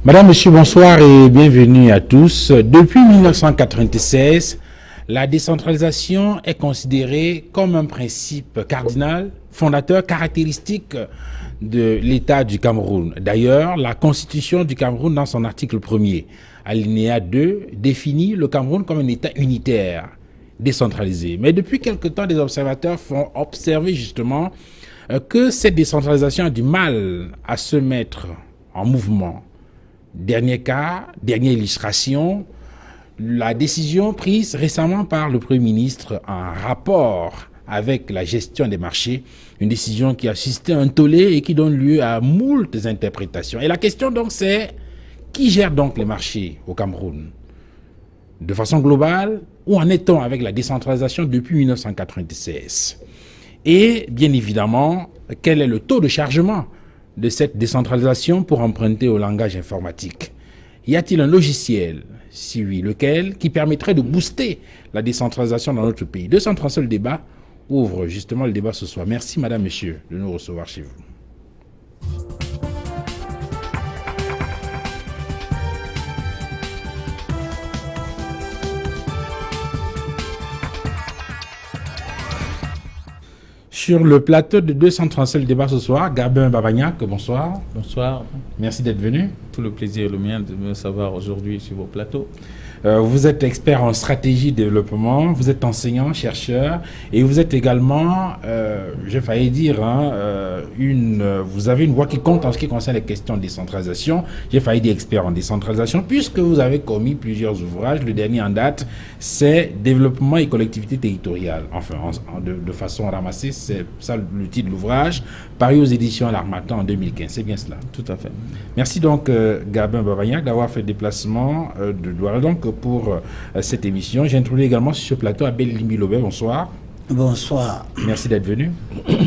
Madame, Monsieur, bonsoir et bienvenue à tous. Depuis 1996, la décentralisation est considérée comme un principe cardinal, fondateur, caractéristique de l'État du Cameroun. D'ailleurs, la Constitution du Cameroun, dans son article 1er, alinéa 2, définit le Cameroun comme un État unitaire, décentralisé. Mais depuis quelque temps, des observateurs font observer justement que cette décentralisation a du mal à se mettre en mouvement. Dernier cas, dernière illustration, la décision prise récemment par le Premier ministre en rapport avec la gestion des marchés, une décision qui a suscité un tollé et qui donne lieu à moultes interprétations. Et la question donc c'est, qui gère donc les marchés au Cameroun? De façon globale, où en est-on avec la décentralisation depuis 1996? Et bien évidemment, quel est le taux de chargement de cette décentralisation pour emprunter au langage informatique? Y a-t-il un logiciel, si oui, lequel, qui permettrait de booster la décentralisation dans notre pays? 230 le débat ouvre justement le débat ce soir. Merci madame, monsieur de nous recevoir chez vous. Sur le plateau de 237 le débat ce soir, Gabin Babagnac, bonsoir. Bonsoir. Merci d'être venu. Tout le plaisir est le mien de me savoir aujourd'hui sur vos plateaux. Vous êtes expert en stratégie de développement, vous êtes enseignant, chercheur, et vous êtes également, j'ai failli dire, vous avez une voix qui compte en ce qui concerne les questions de décentralisation. J'ai failli dire expert en décentralisation, puisque vous avez commis plusieurs ouvrages. Le dernier en date, c'est Développement et collectivité territoriale. Enfin, de façon ramassée, c'est ça le titre de l'ouvrage, paru aux éditions L'Harmattan en 2015. C'est bien cela? Tout à fait. Merci donc, Gabin Babagnac, d'avoir fait le déplacement de Douala. Donc, pour cette émission. J'introduis également sur ce plateau Abel Limbi-Lobé. Bonsoir. Bonsoir. Merci d'être venu.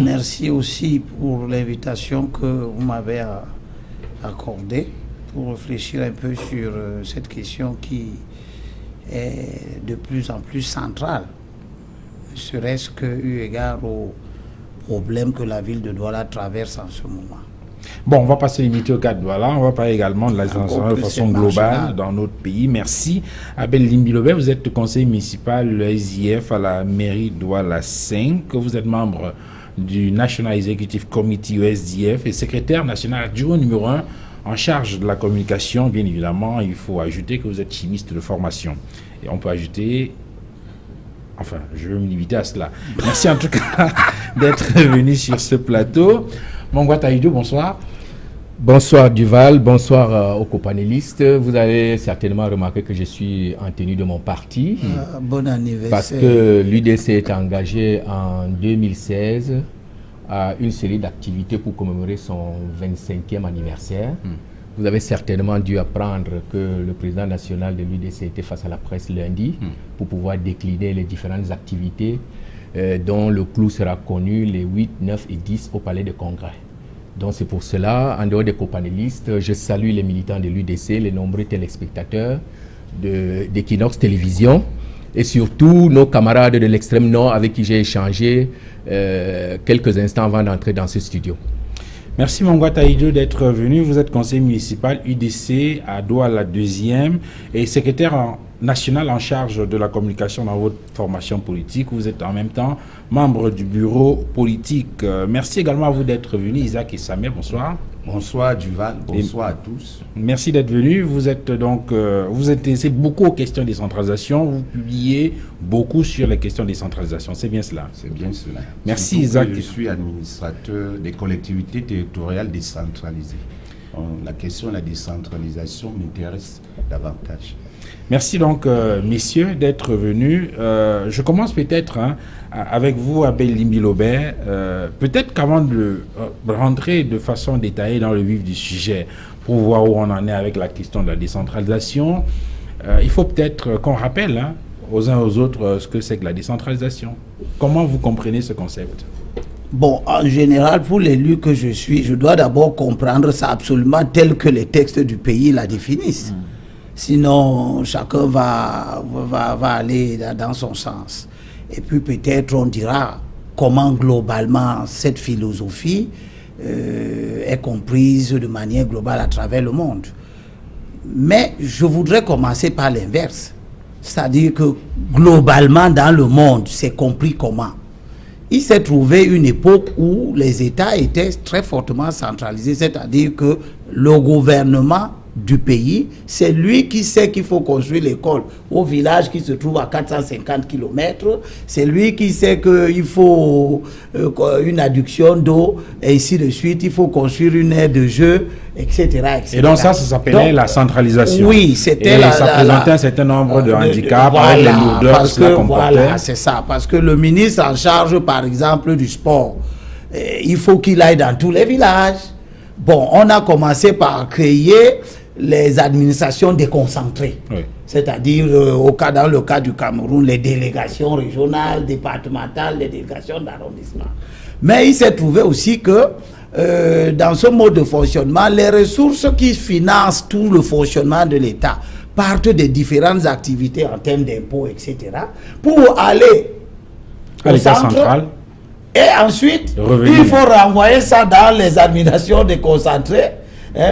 Merci aussi pour l'invitation que vous m'avez accordée pour réfléchir un peu sur cette question qui est de plus en plus centrale, serait-ce que eu égard aux problèmes que la ville de Douala traverse en ce moment. Bon, on va pas se limiter au cas de Douala, on va parler également de la décentralisation de façon globale dans notre pays. Merci. Abel Limbi-Lobé, vous êtes conseiller municipal le SIF à la mairie Douala 5, vous êtes membre du National Executive Committee USDF et secrétaire national adjoint numéro 1 en charge de la communication. Bien évidemment, il faut ajouter que vous êtes chimiste de formation. Et on peut ajouter... Enfin, je vais me limiter à cela. Merci en tout cas d'être venu sur ce plateau. Mongwa Taïdou, bonsoir. Bonsoir Duval, bonsoir aux copanélistes. Vous avez certainement remarqué que je suis en tenue de mon parti. Bon anniversaire. Parce que l'UDC est engagé en 2016 à une série d'activités pour commémorer son 25e anniversaire. Vous avez certainement dû apprendre que le président national de l'UDC était face à la presse lundi pour pouvoir décliner les différentes activités dont le clou sera connu les 8, 9 et 10 au Palais de Congrès. Donc c'est pour cela, en dehors des copanélistes, je salue les militants de l'UDC, les nombreux téléspectateurs d'Equinox Télévision et surtout nos camarades de l'extrême nord avec qui j'ai échangé quelques instants avant d'entrer dans ce studio. Merci Mongwa Taïdou d'être venu. Vous êtes conseiller municipal UDC à Douala 2e et secrétaire national en charge de la communication dans votre formation politique. Vous êtes en même temps membre du bureau politique. Merci également à vous d'être venu. Isaac et Samuel, bonsoir. Bonsoir Duval, bonsoir à tous. Merci d'être venu. Vous êtes donc, vous intéressez beaucoup aux questions de décentralisation. Vous publiez beaucoup sur les questions de décentralisation. C'est bien cela? C'est bien cela. Merci surtout Isaac. Je suis administrateur des collectivités territoriales décentralisées. La question de la décentralisation m'intéresse davantage. Merci donc, messieurs, d'être venus. Je commence peut-être avec vous, Abel Limbi-Lobé. Peut-être qu'avant de rentrer de façon détaillée dans le vif du sujet, pour voir où on en est avec la question de la décentralisation, il faut peut-être qu'on rappelle aux uns aux autres ce que c'est que la décentralisation. Comment vous comprenez ce concept? Bon, en général, pour l'élu que je suis, je dois d'abord comprendre ça absolument tel que les textes du pays la définissent. Sinon, chacun va aller dans son sens. Et puis peut-être on dira comment globalement cette philosophie est comprise de manière globale à travers le monde. Mais je voudrais commencer par l'inverse. C'est-à-dire que globalement dans le monde, c'est compris comment. Il s'est trouvé une époque où les États étaient très fortement centralisés, c'est-à-dire que le gouvernement du pays, c'est lui qui sait qu'il faut construire l'école au village qui se trouve à 450 km, c'est lui qui sait qu'il faut une adduction d'eau, et ainsi de suite, il faut construire une aire de jeu, etc. etc. Et donc ça s'appelait la centralisation. Oui, c'était ça présentait un certain nombre de handicaps, voilà, avec les lourdeurs que cela comportait. Voilà, c'est ça, parce que le ministre en charge, par exemple, du sport, il faut qu'il aille dans tous les villages. Bon, on a commencé par créer les administrations déconcentrées. Oui. C'est-à-dire, dans le cas du Cameroun, les délégations régionales, départementales, les délégations d'arrondissement. Mais il s'est trouvé aussi que dans ce mode de fonctionnement, les ressources qui financent tout le fonctionnement de l'État partent des différentes activités en termes d'impôts, etc., pour aller à l'État central. Et ensuite, il faut renvoyer ça dans les administrations déconcentrées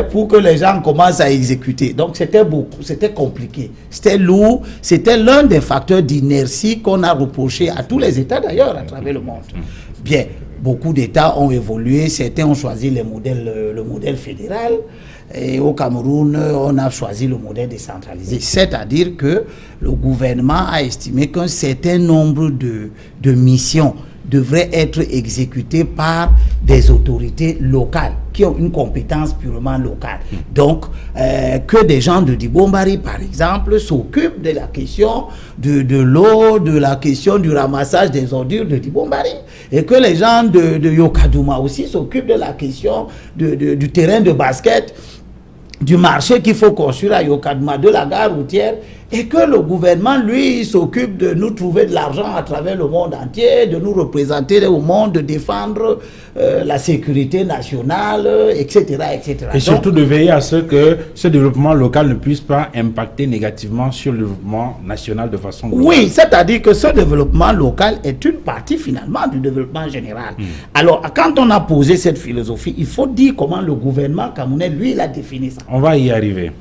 pour que les gens commencent à exécuter. Donc c'était compliqué, c'était lourd, c'était l'un des facteurs d'inertie qu'on a reproché à tous les États d'ailleurs à travers le monde. Bien, beaucoup d'États ont évolué, certains ont choisi le modèle fédéral, et au Cameroun, on a choisi le modèle décentralisé. C'est-à-dire que le gouvernement a estimé qu'un certain nombre de missions devraient être exécutées par des autorités locales qui ont une compétence purement locale. Donc, que des gens de Dibombari, par exemple, s'occupent de la question de l'eau, de la question du ramassage des ordures de Dibombari, et que les gens de Yokadouma aussi s'occupent de la question du terrain de basket, du marché qu'il faut construire à Yokadouma, de la gare routière, et que le gouvernement, lui, s'occupe de nous trouver de l'argent à travers le monde entier, de nous représenter au monde, de défendre la sécurité nationale, etc., etc. Et surtout de veiller à ce que ce développement local ne puisse pas impacter négativement sur le développement national de façon globale. Oui, c'est-à-dire que ce développement local est une partie finalement du développement général. Alors, quand on a posé cette philosophie, il faut dire comment le gouvernement camerounais, lui, il a défini ça. On va y arriver.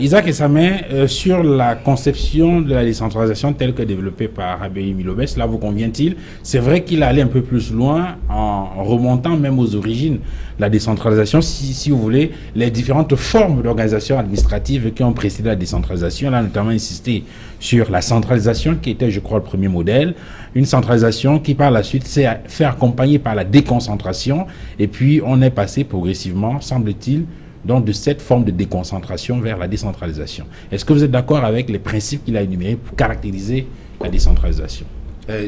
Isaac Essamé, sur la conception de la décentralisation telle que développée par Abei Milobet, cela vous convient-il? C'est vrai qu'il allait un peu plus loin en remontant même aux origines de la décentralisation, si vous voulez, les différentes formes d'organisation administrative qui ont précédé la décentralisation. Là, notamment insisté sur la centralisation qui était, je crois, le premier modèle. Une centralisation qui, par la suite, s'est fait accompagner par la déconcentration. Et puis, on est passé progressivement, semble-t-il, donc de cette forme de déconcentration vers la décentralisation. Est-ce que vous êtes d'accord avec les principes qu'il a énumérés pour caractériser la décentralisation?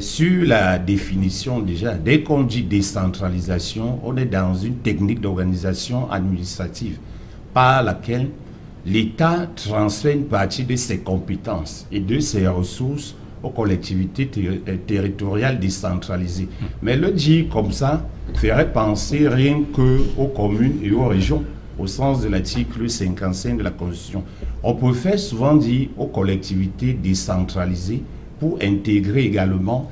Sur la définition, déjà, dès qu'on dit décentralisation, on est dans une technique d'organisation administrative par laquelle l'État transfère une partie de ses compétences et de ses ressources aux collectivités territoriales décentralisées. Mais le dire comme ça ferait penser rien qu'aux communes et aux régions, au sens de l'article 55 de la Constitution. On préfère souvent dire aux collectivités décentralisées pour intégrer également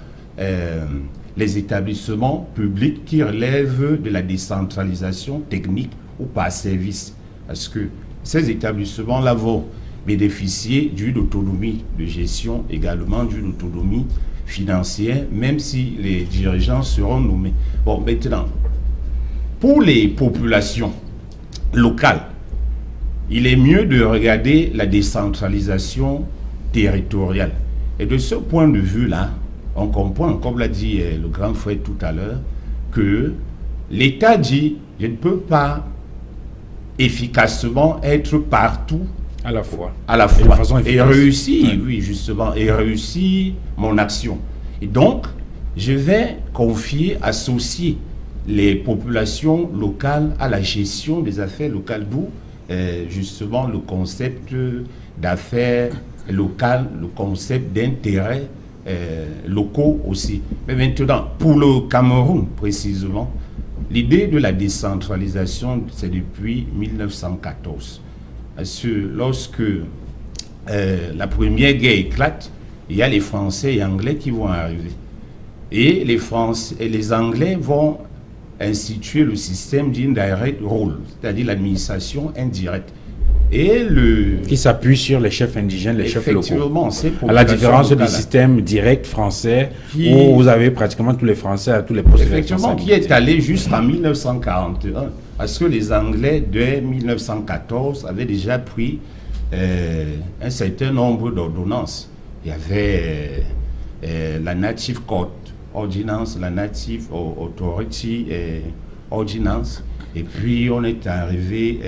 les établissements publics qui relèvent de la décentralisation technique ou par service. Parce que ces établissements-là vont bénéficier d'une autonomie de gestion, également d'une autonomie financière, même si les dirigeants seront nommés. Bon, maintenant, pour les populations locales, il est mieux de regarder la décentralisation territoriale. Et de ce point de vue-là, on comprend, comme l'a dit le grand frère tout à l'heure, que l'État dit « je ne peux pas efficacement être partout à la fois, et réussir, oui, justement, et réussir mon action. Et donc, je vais confier, associer les populations locales à la gestion des affaires locales, d'où justement le concept d'affaires locales, le concept d'intérêts locaux aussi. Mais maintenant, pour le Cameroun précisément, l'idée de la décentralisation, c'est depuis 1914. Parce que lorsque la première guerre éclate, il y a les Français et Anglais qui vont arriver. Et les Français et les Anglais vont instituer le système d'indirect rule, c'est-à-dire l'administration indirecte. Et qui s'appuie sur les chefs indigènes, les chefs locaux. Effectivement, c'est à la différence du système direct français, où vous avez pratiquement tous les Français à tous les postes. Effectivement, qui est allé jusqu'en 1941, parce que les Anglais, dès 1914, avaient déjà pris un certain nombre d'ordonnances. Il y avait la Native Court Ordinance, la Native Authority Ordinance, et puis on est arrivé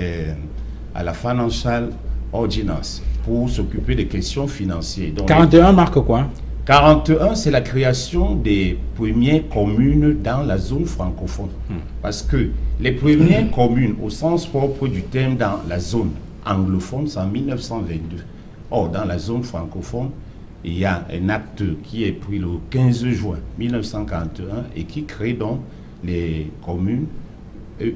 à la Financial Ordinance pour s'occuper des questions financières. Donc, 41 marque quoi? 41, c'est la création des premières communes dans la zone francophone. Parce que les premières communes, au sens propre du terme, dans la zone anglophone, c'est en 1922. Or, dans la zone francophone, il y a un acte qui est pris le 15 juin 1941 et qui crée donc les communes,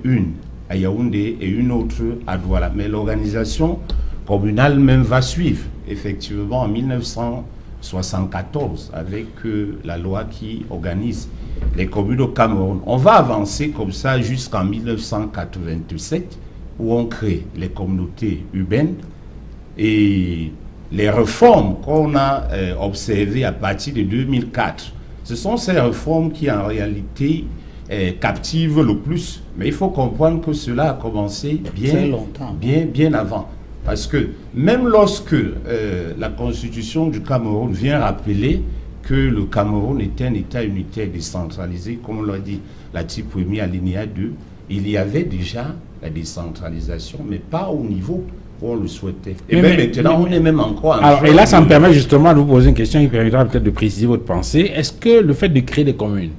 une à Yaoundé et une autre à Douala. Mais l'organisation communale même va suivre, effectivement, en 1974, avec la loi qui organise les communes au Cameroun. On va avancer comme ça jusqu'en 1987, où on crée les communautés urbaines et les réformes qu'on a observées à partir de 2004. Ce sont ces réformes qui, en réalité, captive le plus, mais il faut comprendre que cela a commencé bien avant. Parce que même lorsque la constitution du Cameroun vient rappeler que le Cameroun est un État unitaire décentralisé, comme on l'a dit, l'article 1er alinéa 2, il y avait déjà la décentralisation, mais pas au niveau où on le souhaitait. Et mais maintenant, on est même encore... Alors, et là, ça me permet justement de vous poser une question qui permettra peut-être de préciser votre pensée. Est-ce que le fait de créer des communes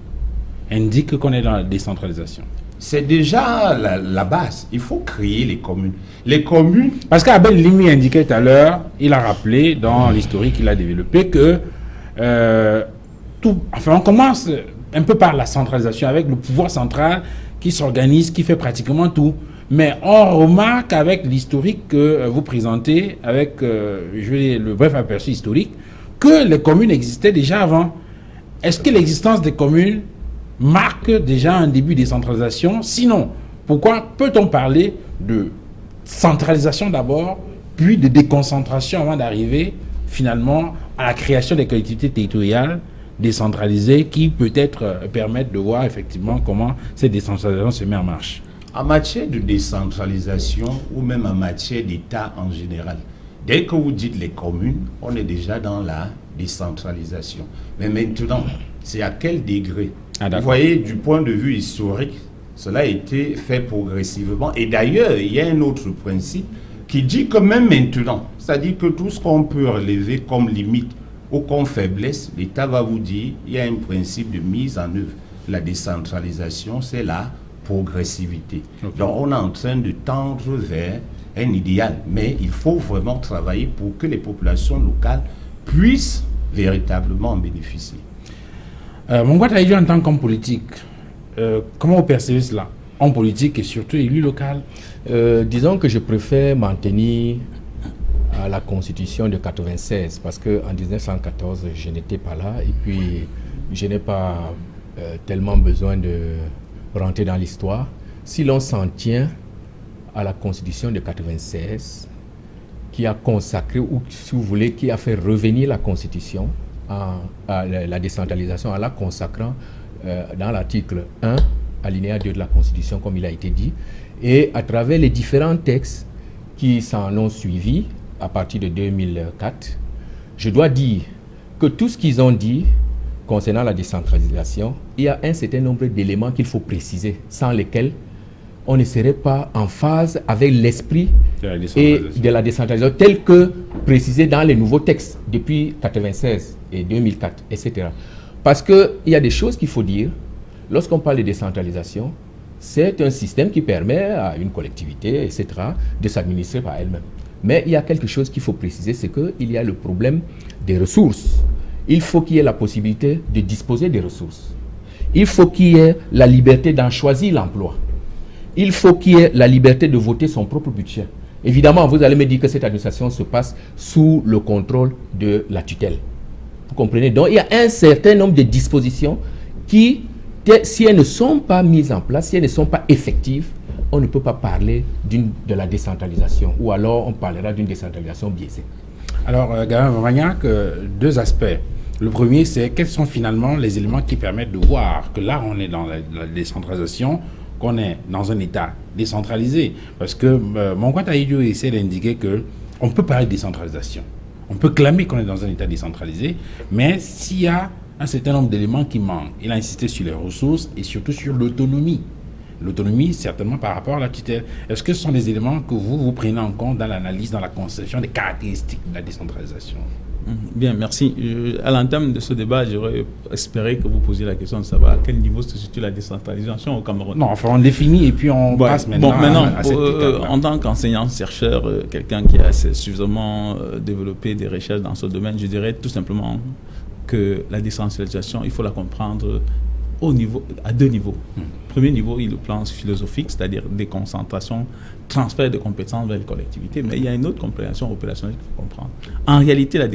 indique qu'on est dans la décentralisation? C'est déjà la base. Il faut créer les communes. Les communes... Parce qu'Abel Limi indiquait tout à l'heure, il a rappelé dans l'historique qu'il a développé que on commence un peu par la centralisation avec le pouvoir central qui s'organise, qui fait pratiquement tout. Mais on remarque avec l'historique que vous présentez, avec le bref aperçu historique, que les communes existaient déjà avant. Est-ce que l'existence des communes marque déjà un début de décentralisation? Sinon, pourquoi peut-on parler de centralisation d'abord, puis de déconcentration avant d'arriver finalement à la création des collectivités territoriales décentralisées qui peut-être permettent de voir effectivement comment cette décentralisation se met en marche? En matière de décentralisation ou même en matière d'État en général, dès que vous dites les communes, on est déjà dans la décentralisation. Mais maintenant, c'est à quel degré? Vous voyez, du point de vue historique, cela a été fait progressivement. Et d'ailleurs, il y a un autre principe qui dit que même maintenant, c'est-à-dire que tout ce qu'on peut relever comme limite ou comme faiblesse, l'État va vous dire, il y a un principe de mise en œuvre. La décentralisation, c'est la progressivité. Okay. Donc, on est en train de tendre vers un idéal, mais il faut vraiment travailler pour que les populations locales puissent véritablement en bénéficier. Mongwa Taïdjo, en tant qu'homme politique, comment vous percevez cela? Homme politique et surtout élu local? Disons que je préfère m'en tenir à la Constitution de 96, parce qu'en 1914, je n'étais pas là, et puis je n'ai pas tellement besoin de rentrer dans l'histoire. Si l'on s'en tient à la Constitution de 96, qui a consacré, ou si vous voulez, qui a fait revenir la Constitution, à la décentralisation, en la consacrant dans l'article 1, alinéa 2 de la Constitution, comme il a été dit, et à travers les différents textes qui s'en ont suivi à partir de 2004, je dois dire que tout ce qu'ils ont dit concernant la décentralisation, il y a un certain nombre d'éléments qu'il faut préciser, sans lesquels on ne serait pas en phase avec l'esprit de la décentralisation tel que précisé dans les nouveaux textes depuis 1996 et 2004, etc. Parce qu'il y a des choses qu'il faut dire. Lorsqu'on parle de décentralisation, c'est un système qui permet à une collectivité, etc., de s'administrer par elle-même. Mais il y a quelque chose qu'il faut préciser, c'est qu'il y a le problème des ressources. Il faut qu'il y ait la possibilité de disposer des ressources. Il faut qu'il y ait la liberté d'en choisir l'emploi. Il faut qu'il y ait la liberté de voter son propre budget. Évidemment, vous allez me dire que cette administration se passe sous le contrôle de la tutelle. Vous comprenez? Donc, il y a un certain nombre de dispositions qui, si elles ne sont pas mises en place, si elles ne sont pas effectives, on ne peut pas parler de la décentralisation, ou alors on parlera d'une décentralisation biaisée. Alors, Gabin Vamagnac, deux aspects. Le premier, c'est quels sont finalement les éléments qui permettent de voir que là, on est dans la décentralisation, qu'on est dans un État décentralisé. Parce que Monkwata Idio essaie d'indiquer qu'on peut parler de décentralisation. On peut clamer qu'on est dans un État décentralisé, mais s'il y a un certain nombre d'éléments qui manquent, il a insisté sur les ressources et surtout sur l'autonomie. L'autonomie, certainement par rapport à la tutelle. Est-ce que ce sont des éléments que vous prenez en compte dans l'analyse, dans la conception des caractéristiques de la décentralisation? Bien, merci. À l'entame de ce débat, j'aurais espéré que vous posiez la question de savoir à quel niveau se situe la décentralisation au Cameroun. Non, enfin on définit et puis on passe maintenant, à cette étape. En tant qu'enseignant-chercheur, quelqu'un qui a suffisamment développé des recherches dans ce domaine, je dirais tout simplement que la décentralisation, il faut la comprendre à deux niveaux. Premier niveau, il est le plan philosophique, c'est-à-dire déconcentration, transfert de compétences vers les collectivités, mais il y a une autre compréhension opérationnelle qu'il faut comprendre. En réalité, la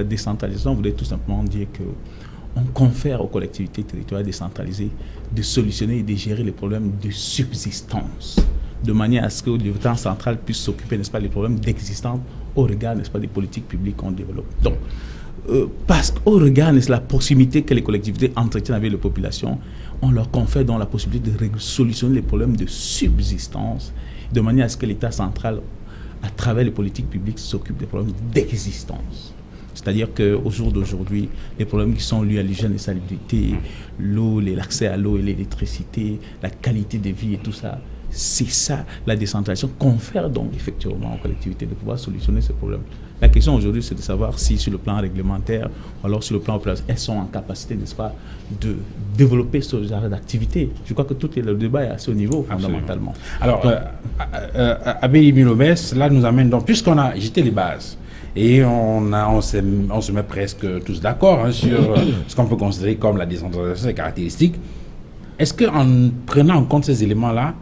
décentralisation voulait tout simplement dire qu'on confère aux collectivités territoriales décentralisées de solutionner et de gérer les problèmes de subsistance, de manière à ce que l'État central puisse s'occuper, n'est-ce pas, des problèmes d'existence au regard, n'est-ce pas, des politiques publiques qu'on développe. Donc, parce qu'au regard de la proximité que les collectivités entretiennent avec les populations, on leur confère donc la possibilité de solutionner les problèmes de subsistance de manière à ce que l'État central, à travers les politiques publiques, s'occupe des problèmes d'existence. C'est-à-dire qu'au jour d'aujourd'hui, les problèmes qui sont liés à l'hygiène et salubrité, l'eau, l'accès à l'eau et l'électricité, la qualité de vie et tout ça, c'est ça, la décentralisation confère donc effectivement aux collectivités de pouvoir solutionner ces problèmes. La question aujourd'hui, c'est de savoir si sur le plan réglementaire ou alors sur le plan opérationnel, elles sont en capacité, n'est-ce pas, de développer ce genre d'activité. Je crois que tout le débat est à ce niveau, fondamentalement. Alors, Abbé Milobès, là nous amène donc, puisqu'on a jeté les bases, et on se met presque tous d'accord sur ce qu'on peut considérer comme la décentralisation des caractéristiques, est-ce qu'en prenant en compte ces éléments-là,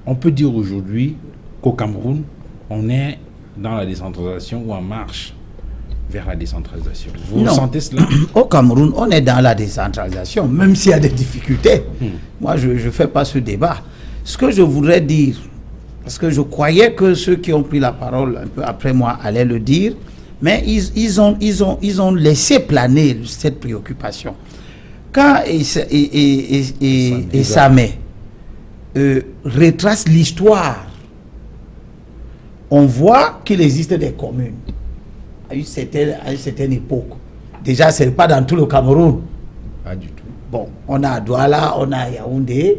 on peut dire aujourd'hui qu'au Cameroun, on est dans la décentralisation ou en marche vers la décentralisation? Vous sentez cela? Au Cameroun, on est dans la décentralisation, même s'il y a des difficultés. Moi, je ne fais pas ce débat. Ce que je voudrais dire, parce que je croyais que ceux qui ont pris la parole un peu après moi allaient le dire, mais ils ont laissé planer cette préoccupation. Quand Samé retrace l'histoire, on voit qu'il existe des communes à une certaine époque. Déjà, ce n'est pas dans tout le Cameroun. Pas du tout. Bon, on a Douala, on a Yaoundé,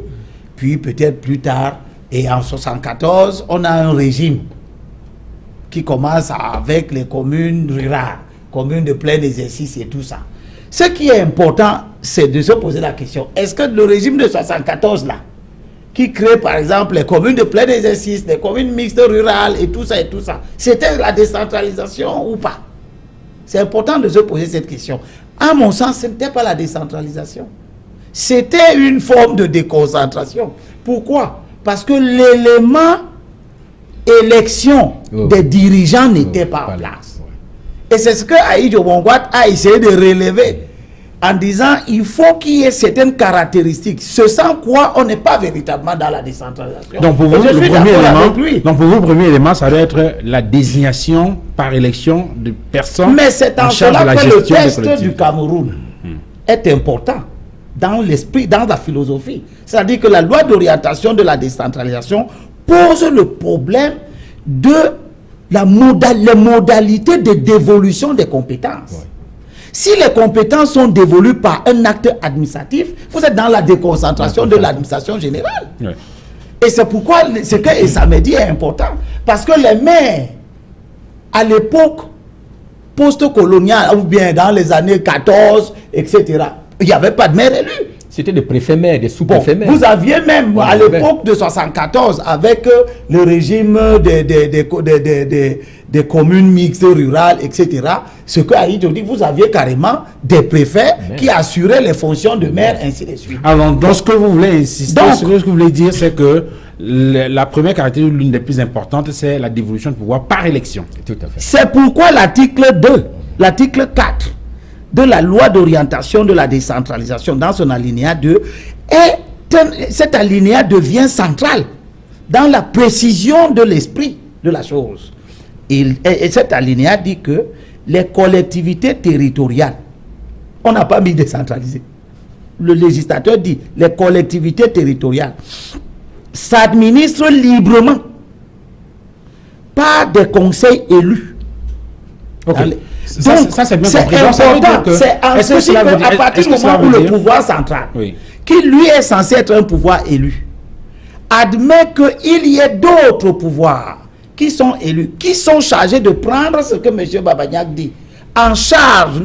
puis peut-être plus tard, et en 1974, on a un régime qui commence avec les communes rurales, communes de plein exercice et tout ça. Ce qui est important, c'est de se poser la question, est-ce que le régime de 1974 là, qui crée par exemple les communes de plein exercice, les communes mixtes rurales et tout ça, c'était la décentralisation ou pas? C'est important de se poser cette question. À mon sens, ce n'était pas la décentralisation. C'était une forme de déconcentration. Pourquoi? Parce que l'élément élection des dirigeants n'était pas en place. Et c'est ce que Aïdjo Bongouat a essayé de relever en disant il faut qu'il y ait certaines caractéristiques, ce sans quoi on n'est pas véritablement dans la décentralisation. Donc pour vous, le premier élément, ça doit être la désignation par élection de personnes. Mais c'est en cela que le test du Cameroun est important dans l'esprit, dans la philosophie. C'est-à-dire que la loi d'orientation de la décentralisation pose le problème de les modalités de dévolution des compétences. Ouais. Si les compétences sont dévolues par un acte administratif, vous êtes dans la déconcentration de l'administration générale. Ouais. Et c'est pourquoi ce que Esamé dit est important. Parce que les maires, à l'époque post-coloniale, ou bien dans les années 14, etc., il n'y avait pas de maire élu. C'était des préfets-maires, des sous-préfets maires. Vous aviez même, à l'époque de 1974, avec le régime des communes mixtes rurales, etc., ce que Aïdjo dit, vous aviez carrément des préfets qui assuraient les fonctions de maire, ainsi de suite. Alors, dans ce que vous voulez insister, ce que vous voulez dire, c'est que la première caractéristique, l'une des plus importantes, c'est la dévolution de pouvoir par élection. Tout à fait. C'est pourquoi l'article 2, l'article 4, de la loi d'orientation de la décentralisation dans son alinéa 2, cet alinéa devient central dans la précision de l'esprit de la chose. Et cet alinéa dit que les collectivités territoriales, on n'a pas mis décentralisé. Le législateur dit les collectivités territoriales s'administrent librement par des conseils élus. Okay. Donc, ça c'est bien compris. Important. C'est en ceci qu'à partir du moment où le pouvoir central, qui lui est censé être un pouvoir élu, admet qu'il y ait d'autres pouvoirs qui sont élus, qui sont chargés de prendre ce que M. Babagnac dit, en charge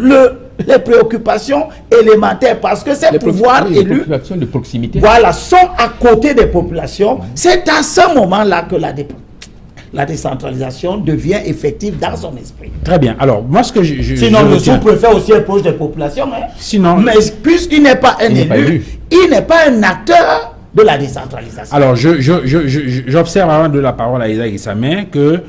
les préoccupations élémentaires, parce que ces pouvoirs élus de proximité. Voilà, sont à côté des populations. C'est à ce moment-là que la décentralisation devient effective dans son esprit. Très bien. Alors, moi, ce que sinon, le sous-préfet aussi est proche des populations. Hein. Sinon, mais puisqu'il n'est pas un élu, il n'est pas un acteur de la décentralisation. Alors, j'observe avant de la parole à Isaac Issamé que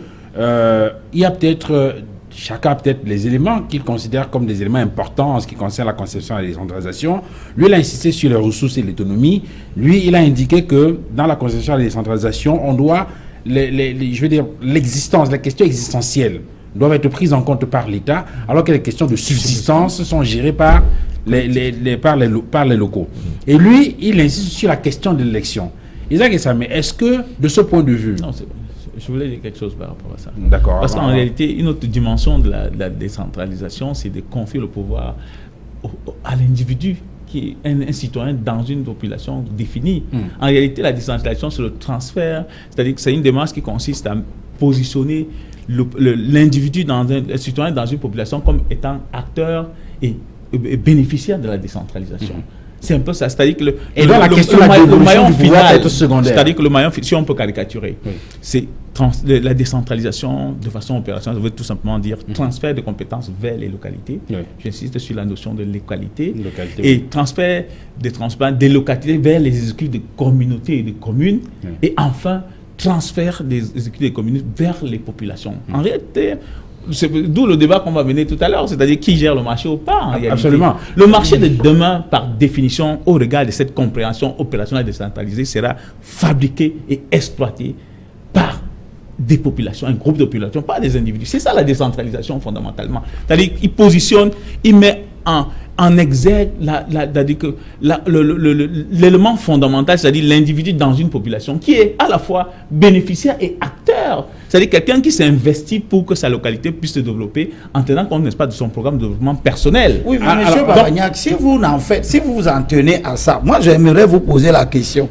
il y a peut-être... chacun a peut-être les éléments qu'il considère comme des éléments importants en ce qui concerne la conception et la décentralisation. Lui, il a insisté sur les ressources et l'autonomie. Lui, il a indiqué que dans la conception et la décentralisation, on doit, je veux dire, l'existence, les questions existentielles doivent être prises en compte par l'État, alors que les questions de subsistance sont gérées par les locaux. Et lui, il insiste sur la question de l'élection. Isaac Issamé, est-ce que, de ce point de vue... Non, c'est bon. Je voulais dire quelque chose par rapport à ça. D'accord. Parce qu'en réalité, une autre dimension de la décentralisation, c'est de confier le pouvoir à l'individu qui est un citoyen dans une population définie. En réalité, la décentralisation, c'est le transfert, c'est-à-dire que c'est une démarche qui consiste à positionner l'individu, le citoyen dans une population comme étant acteur et bénéficiaire de la décentralisation. C'est un peu ça, c'est-à-dire que le maillon final, c'est-à-dire que le maillon, si on peut caricaturer, c'est la décentralisation de façon opérationnelle, ça veut tout simplement dire transfert de compétences vers les localités. J'insiste sur la notion de localité. Et transfert des localités vers les exécutifs de communautés et de communes. Et enfin, transfert des exécutifs de communes vers les populations. En réalité, c'est d'où le débat qu'on va mener tout à l'heure, c'est-à-dire qui gère le marché ou pas. En réalité. Absolument. Le marché de demain, par définition, au regard de cette compréhension opérationnelle décentralisée, sera fabriqué et exploité par des populations, un groupe de populations, pas des individus. C'est ça la décentralisation fondamentalement. C'est-à-dire qu'il positionne, il met en exergue l'élément fondamental, c'est-à-dire l'individu dans une population qui est à la fois bénéficiaire et acteur. C'est-à-dire quelqu'un qui s'investit pour que sa localité puisse se développer en tenant compte, n'est-ce pas, de son programme de développement personnel. Oui, mais M. Babagnac, si vous vous en tenez à ça, moi j'aimerais vous poser la question.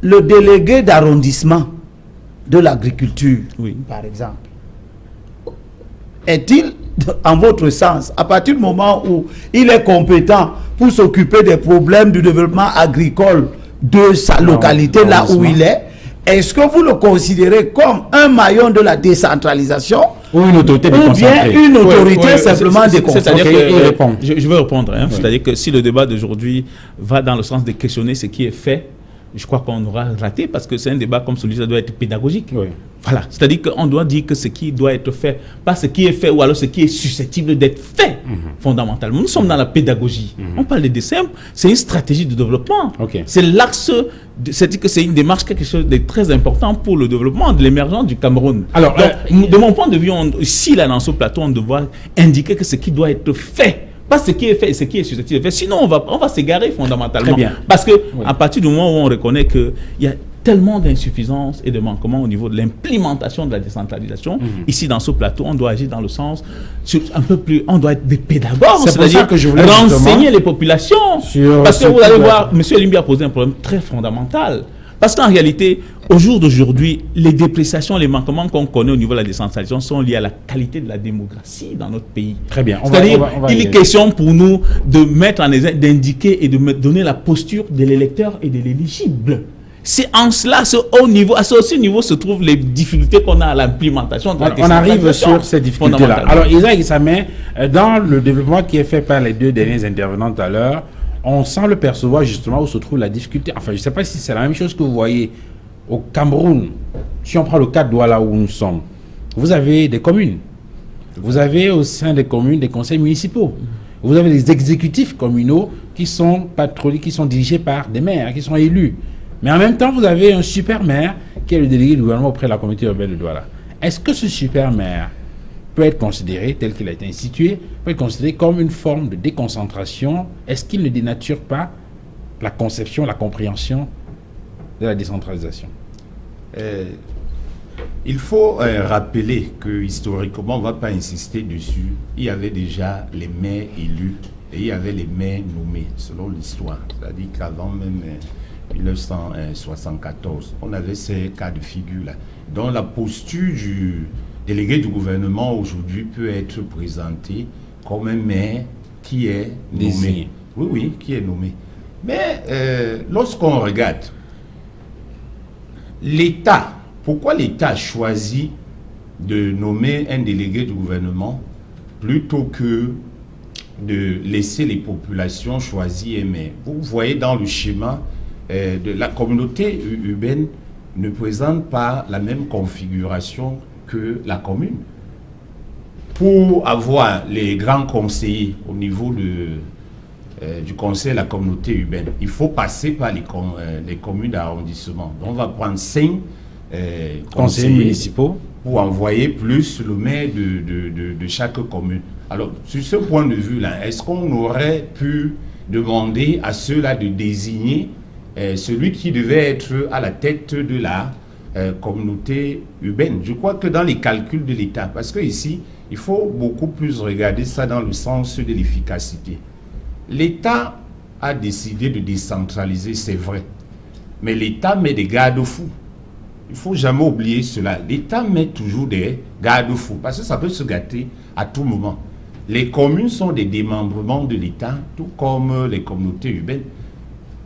Le délégué d'arrondissement de l'agriculture, par exemple, est-il, en votre sens, à partir du moment où il est compétent pour s'occuper des problèmes du développement agricole de sa localité, là où il est-ce que vous le considérez comme un maillon de la décentralisation ou une autorité déconcentrée, ou bien une autorité simplement déconcentrée? Je veux répondre. C'est-à-dire que si le débat d'aujourd'hui va dans le sens de questionner ce qui est fait, je crois qu'on aura raté, parce que c'est un débat comme celui-ci, doit être pédagogique. Voilà, c'est-à-dire qu'on doit dire que ce qui doit être fait, pas ce qui est fait, ou alors ce qui est susceptible d'être fait, fondamentalement. Nous sommes dans la pédagogie. On parle de dessin, c'est une stratégie de développement. C'est l'axe, c'est-à-dire que c'est une démarche, quelque chose de très important pour le développement de l'émergence du Cameroun. Alors, donc, de mon point de vue, ici, là, dans ce plateau, on doit indiquer que ce qui doit être fait, pas ce qui est fait et ce qui est susceptible de faire. Sinon, on va s'égarer fondamentalement. Parce que à partir du moment où on reconnaît qu'il y a tellement d'insuffisances et de manquements au niveau de l'implémentation de la décentralisation, ici dans ce plateau, on doit agir dans le sens un peu plus, on doit être des pédagogues, c'est-à-dire renseigner les populations. Parce que vous allez voir, M. Limbi a posé un problème très fondamental. Parce qu'en réalité, au jour d'aujourd'hui, les dépréciations, les manquements qu'on connaît au niveau de la décentralisation sont liés à la qualité de la démographie dans notre pays. Très bien. C'est-à-dire, il est question pour nous de mettre en exemple, d'indiquer et de donner la posture de l'électeur et de l'éligible. C'est en cela, à ce haut niveau, à ce haut niveau se trouvent les difficultés qu'on a à l'implémentation de la décentralisation. On arrive sur ces difficultés-là. Alors, Isaac Issamé, dans le développement qui est fait par les deux derniers intervenants tout à l'heure, on semble percevoir justement où se trouve la difficulté. Enfin, je ne sais pas si c'est la même chose que vous voyez au Cameroun. Si on prend le cas de Douala où nous sommes, vous avez des communes. Vous avez au sein des communes des conseils municipaux. Vous avez des exécutifs communaux qui sont patrouillés, qui sont dirigés par des maires, qui sont élus. Mais en même temps, vous avez un super maire qui est le délégué du gouvernement auprès de la communauté urbaine de Douala. Est-ce que ce super maire peut être considéré, tel qu'il a été institué, peut être considéré comme une forme de déconcentration? Est-ce qu'il ne dénature pas la conception, la compréhension de la décentralisation? Il faut rappeler que historiquement, on ne va pas insister dessus, il y avait déjà les maires élus et il y avait les maires nommés, selon l'histoire. C'est-à-dire qu'avant même 1974, on avait ces cas de figure-là. Donc la posture du délégué du gouvernement aujourd'hui peut être présentée comme un maire qui est nommé. Désigné. Oui, qui est nommé. Mais lorsqu'on regarde l'État, pourquoi l'État a choisi de nommer un délégué du gouvernement plutôt que de laisser les populations choisir un maire? Vous voyez dans le schéma de la communauté urbaine ne présente pas la même configuration que la commune. Pour avoir les grands conseillers au niveau du conseil de la communauté urbaine, il faut passer par les communes d'arrondissement. Donc on va prendre 5 Conseillers municipaux pour envoyer plus le maire de chaque commune. Alors, sur ce point de vue-là, est-ce qu'on aurait pu demander à ceux-là de désigner celui qui devait être à la tête de la communauté urbaine? Je crois que dans les calculs de l'État, parce que ici, il faut beaucoup plus regarder ça dans le sens de l'efficacité. L'État a décidé de décentraliser, c'est vrai, mais l'État met des garde-fous. Il ne faut jamais oublier cela. L'État met toujours des garde-fous, parce que ça peut se gâter à tout moment. Les communes sont des démembrements de l'État, tout comme les communautés urbaines.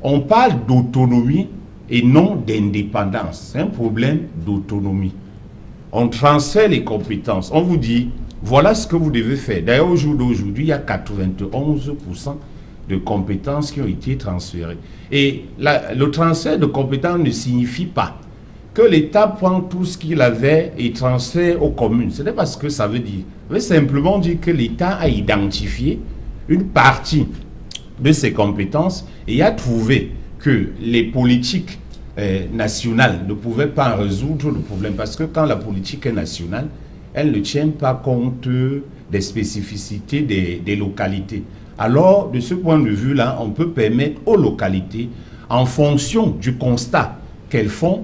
On parle d'autonomie et non d'indépendance. C'est un problème d'autonomie. On transfère les compétences. On vous dit, voilà ce que vous devez faire. D'ailleurs, au jour d'aujourd'hui, il y a 91% de compétences qui ont été transférées. Et le transfert de compétences ne signifie pas que l'État prend tout ce qu'il avait et transfère aux communes. Ce n'est pas ce que ça veut dire. Ça veut simplement dire que l'État a identifié une partie de ses compétences et a trouvé que les politiques nationales ne pouvaient pas résoudre le problème. Parce que quand la politique est nationale, elle ne tient pas compte des spécificités des localités. Alors, de ce point de vue-là, on peut permettre aux localités, en fonction du constat qu'elles font,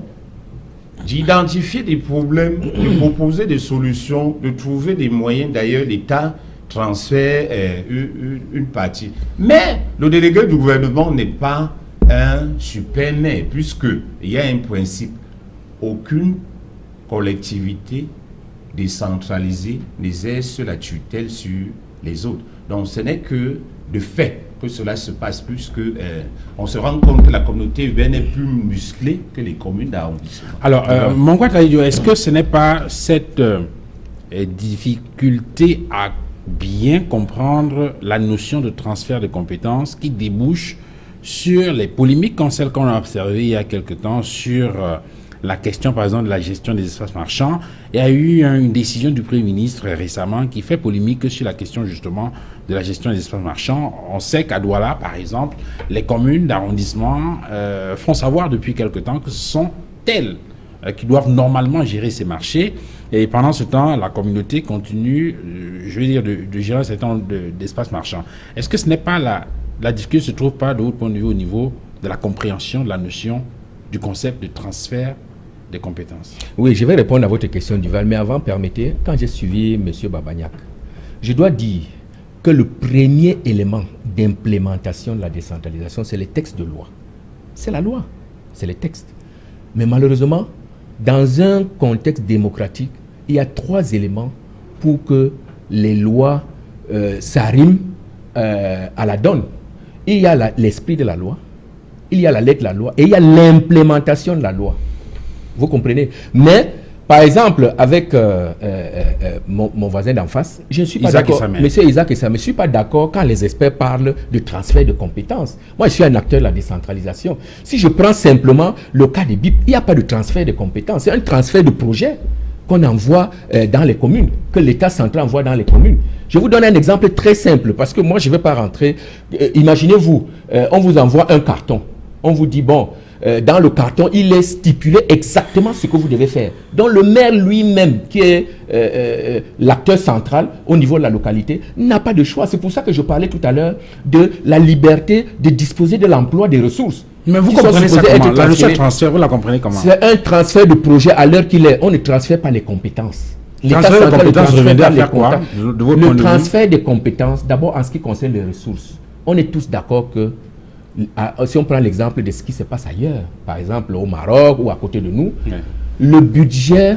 d'identifier des problèmes, de proposer des solutions, de trouver des moyens. D'ailleurs, l'État transfère une partie. Mais le délégué du gouvernement n'est pas un super maire, puisqu'il y a un principe. Aucune collectivité décentralisée n'exerce la tutelle sur les autres. Donc ce n'est que de fait que cela se passe, puisque on se rend compte que la communauté urbaine est plus musclée que les communes d'arrondissement. Alors, Mongwa Taïdio, est-ce que ce n'est pas cette difficulté à bien comprendre la notion de transfert de compétences qui débouche sur les polémiques comme celles qu'on a observées il y a quelque temps sur la question, par exemple, de la gestion des espaces marchands? Il y a eu une décision du Premier ministre récemment qui fait polémique sur la question justement de la gestion des espaces marchands. On sait qu'à Douala, par exemple, les communes d'arrondissement font savoir depuis quelque temps que ce sont elles qui doivent normalement gérer ces marchés. Et pendant ce temps, la communauté continue, je veux dire, de gérer un certain nombre d'espaces marchands. Est-ce que ce n'est pas la difficulté ne se trouve pas de votre point de vue au niveau de la compréhension de la notion du concept de transfert des compétences? Oui, je vais répondre à votre question, Duval, mais avant, permettez, quand j'ai suivi M. Babagnac, je dois dire que le premier élément d'implémentation de la décentralisation, c'est les textes de loi. C'est la loi, c'est les textes. Mais malheureusement, dans un contexte démocratique, il y a 3 éléments pour que les lois s'arriment à la donne. Il y a l'esprit de la loi, il y a la lettre de la loi et il y a l'implémentation de la loi. Vous comprenez? Mais, par exemple, avec mon voisin d'en face, je ne suis pas d'accord. Monsieur Isaac Essa, je ne suis pas d'accord quand les experts parlent de transfert de compétences. Moi, je suis un acteur de la décentralisation. Si je prends simplement le cas des BIP, il n'y a pas de transfert de compétences. C'est un transfert de projet qu'on envoie dans les communes, que l'État central envoie dans les communes. Je vous donne un exemple très simple, parce que moi, je ne vais pas rentrer. Imaginez-vous, on vous envoie un carton. On vous dit, bon, dans le carton, il est stipulé exactement ce que vous devez faire. Donc le maire lui-même, qui est l'acteur central au niveau de la localité, n'a pas de choix. C'est pour ça que je parlais tout à l'heure de la liberté de disposer de l'emploi des ressources. Mais vous comprenez ça comment? La notion de transfert, vous la comprenez comment? C'est un transfert de projet à l'heure qu'il est. On ne transfère pas les compétences. Transfert de compétences, revenez à faire quoi? Le transfert des compétences, d'abord en ce qui concerne les ressources. On est tous d'accord que, si on prend l'exemple de ce qui se passe ailleurs, par exemple au Maroc ou à côté de nous, le budget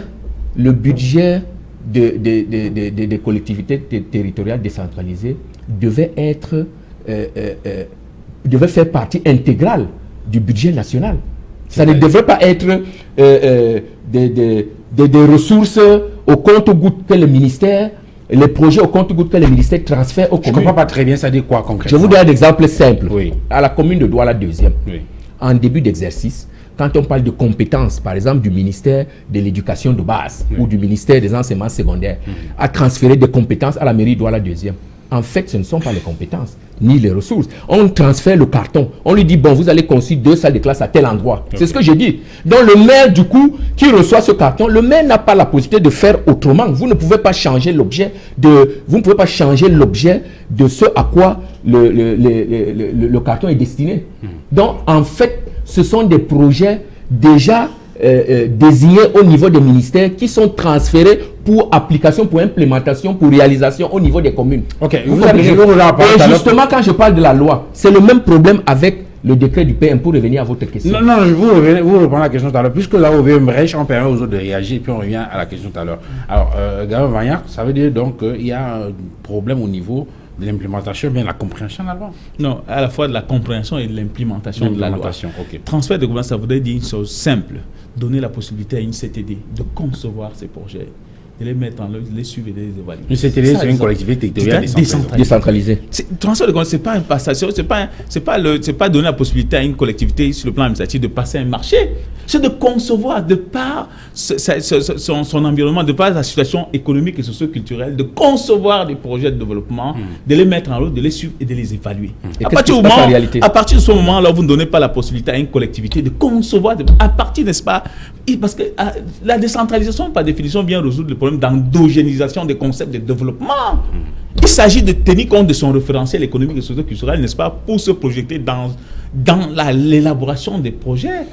des collectivités territoriales décentralisées devait faire partie intégrale du budget national. Ça ne devrait pas être des ressources au compte-gouttes que le ministère, les projets au compte-gouttes que le ministère transfère aux communes. Je ne comprends pas très bien, ça dit quoi concrètement? Je vous donne un exemple simple. Oui. À la commune de Douala 2e, oui, en début d'exercice, quand on parle de compétences, par exemple du ministère de l'éducation de base, oui, ou du ministère des enseignements secondaires, à transférer des compétences à la mairie de Douala 2e, en fait, ce ne sont pas les compétences, ni les ressources. On transfère le carton. On lui dit, bon, vous allez construire 2 salles de classe à tel endroit. Okay. C'est ce que j'ai dit. Donc, le maire, du coup, qui reçoit ce carton, le maire n'a pas la possibilité de faire autrement. Vous ne pouvez pas changer l'objet de ce à quoi le carton est destiné. Donc, en fait, ce sont des projets déjà désignés au niveau des ministères qui sont transférés pour application, pour implémentation, pour réalisation au niveau des communes. Ok. Et justement, quand je parle de la loi, c'est le même problème avec le décret du PM, pour revenir à votre question. Non, vous reprenez la question tout à l'heure. Puisque là, au VMRECH, on permet aux autres de réagir, et puis on revient à la question tout à l'heure. Alors, Gavin Vagnac, ça veut dire donc qu'il y a un problème au niveau de l'implémentation, bien la compréhension de la loi? Non, à la fois de la compréhension et de l'implémentation de la loi. Okay. Transfert de gouvernance, ça voudrait dire une chose simple, donner la possibilité à une CTD de concevoir ses projets, de les mettre en œuvre, de les suivre et de les évaluer. Une CTD, c'est une collectivité territoriale décentralisée. Transfert de gouvernance, c'est pas une passation, c'est pas donner la possibilité à une collectivité sur le plan administratif de passer un marché. C'est de concevoir de par son environnement, de par sa situation économique et socio-culturelle, de concevoir des projets de développement, de les mettre en œuvre, de les suivre et de les évaluer. Et à partir de ce moment-là, vous ne donnez pas la possibilité à une collectivité de concevoir, à partir, n'est-ce pas? Parce que la décentralisation, par définition, vient résoudre le problème d'endogénisation des concepts de développement. Il s'agit de tenir compte de son référentiel économique et socio-culturel, n'est-ce pas, pour se projeter dans l'élaboration des projets,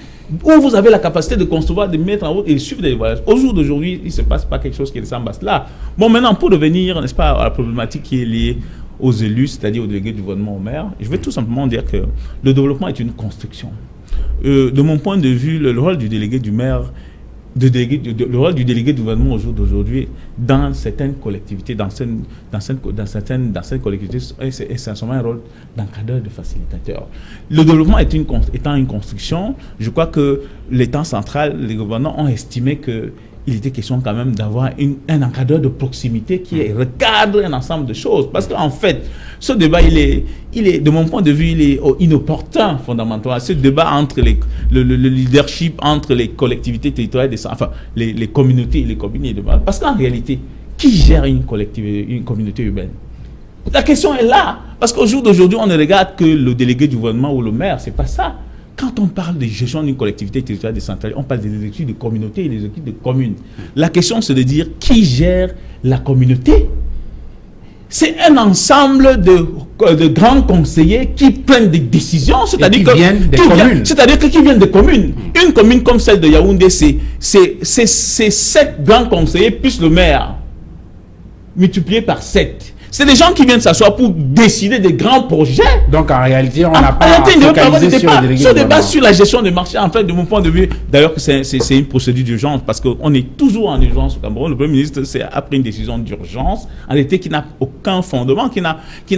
où vous avez la capacité de concevoir, de mettre en route et de suivre des voyages. Au jour d'aujourd'hui, il ne se passe pas quelque chose qui ressemble à cela. Bon, maintenant, pour revenir, n'est-ce pas, à la problématique qui est liée aux élus, c'est-à-dire aux délégués du gouvernement, au maire, je vais tout simplement dire que le développement est une construction. De mon point de vue, le rôle du délégué du maire, le rôle du délégué du gouvernement au jour d'aujourd'hui, dans certaines collectivités, dans certaines collectivités, c'est essentiellement un rôle d'encadreur, de facilitateur. Le développement étant une construction, je crois que l'État central, les gouvernants ont estimé que il était question quand même d'avoir un encadreur de proximité qui recadre un ensemble de choses. Parce qu'en fait, ce débat, il est, de mon point de vue, il est inopportun fondamentalement. Ce débat entre le leadership, entre les collectivités territoriales, enfin, les communautés et les communes. Parce qu'en réalité, qui gère une communauté urbaine? La question est là. Parce qu'au jour d'aujourd'hui, on ne regarde que le délégué du gouvernement ou le maire. C'est pas ça. Quand on parle de gestion d'une collectivité territoriale décentralisée, on parle des équipes de communauté et des équipes de communes. La question, c'est de dire qui gère la communauté. C'est un ensemble de grands conseillers qui prennent des décisions, c'est-à-dire qui viennent des communes. C'est-à-dire qui viennent des communes. Une commune comme celle de Yaoundé, c'est 7 grands conseillers plus le maire, multiplié par 7. C'est des gens qui viennent s'asseoir pour décider des grands projets. Donc en réalité, on n'a pas focalisé sur le délégué. Ce débat sur la gestion des marchés, en fait, de mon point de vue, d'ailleurs que c'est une procédure d'urgence, parce qu'on est toujours en urgence au Cameroun. Le Premier ministre a pris une décision d'urgence, en réalité qui n'a aucun fondement, qui n'a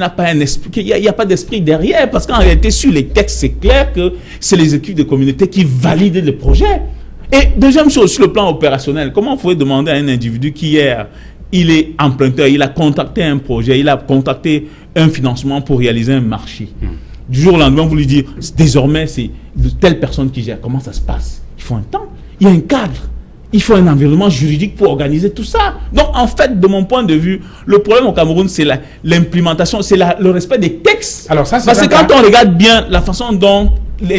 pas un esprit, il n'y a pas d'esprit derrière, parce qu'en réalité, sur les textes, c'est clair que c'est les équipes de communauté qui valident les projets. Et deuxième chose, sur le plan opérationnel, comment vous pouvez demander à un individu qui hier, il est emprunteur, il a contacté un projet, il a contacté un financement pour réaliser un marché. Du jour au lendemain, vous lui dites, désormais, c'est de telle personne qui gère. Comment ça se passe? Il faut un temps, il y a un cadre, il faut un environnement juridique pour organiser tout ça. Donc, en fait, de mon point de vue, le problème au Cameroun, c'est l'implémentation, c'est le respect des textes. Alors ça, parce que quand on regarde bien la façon dont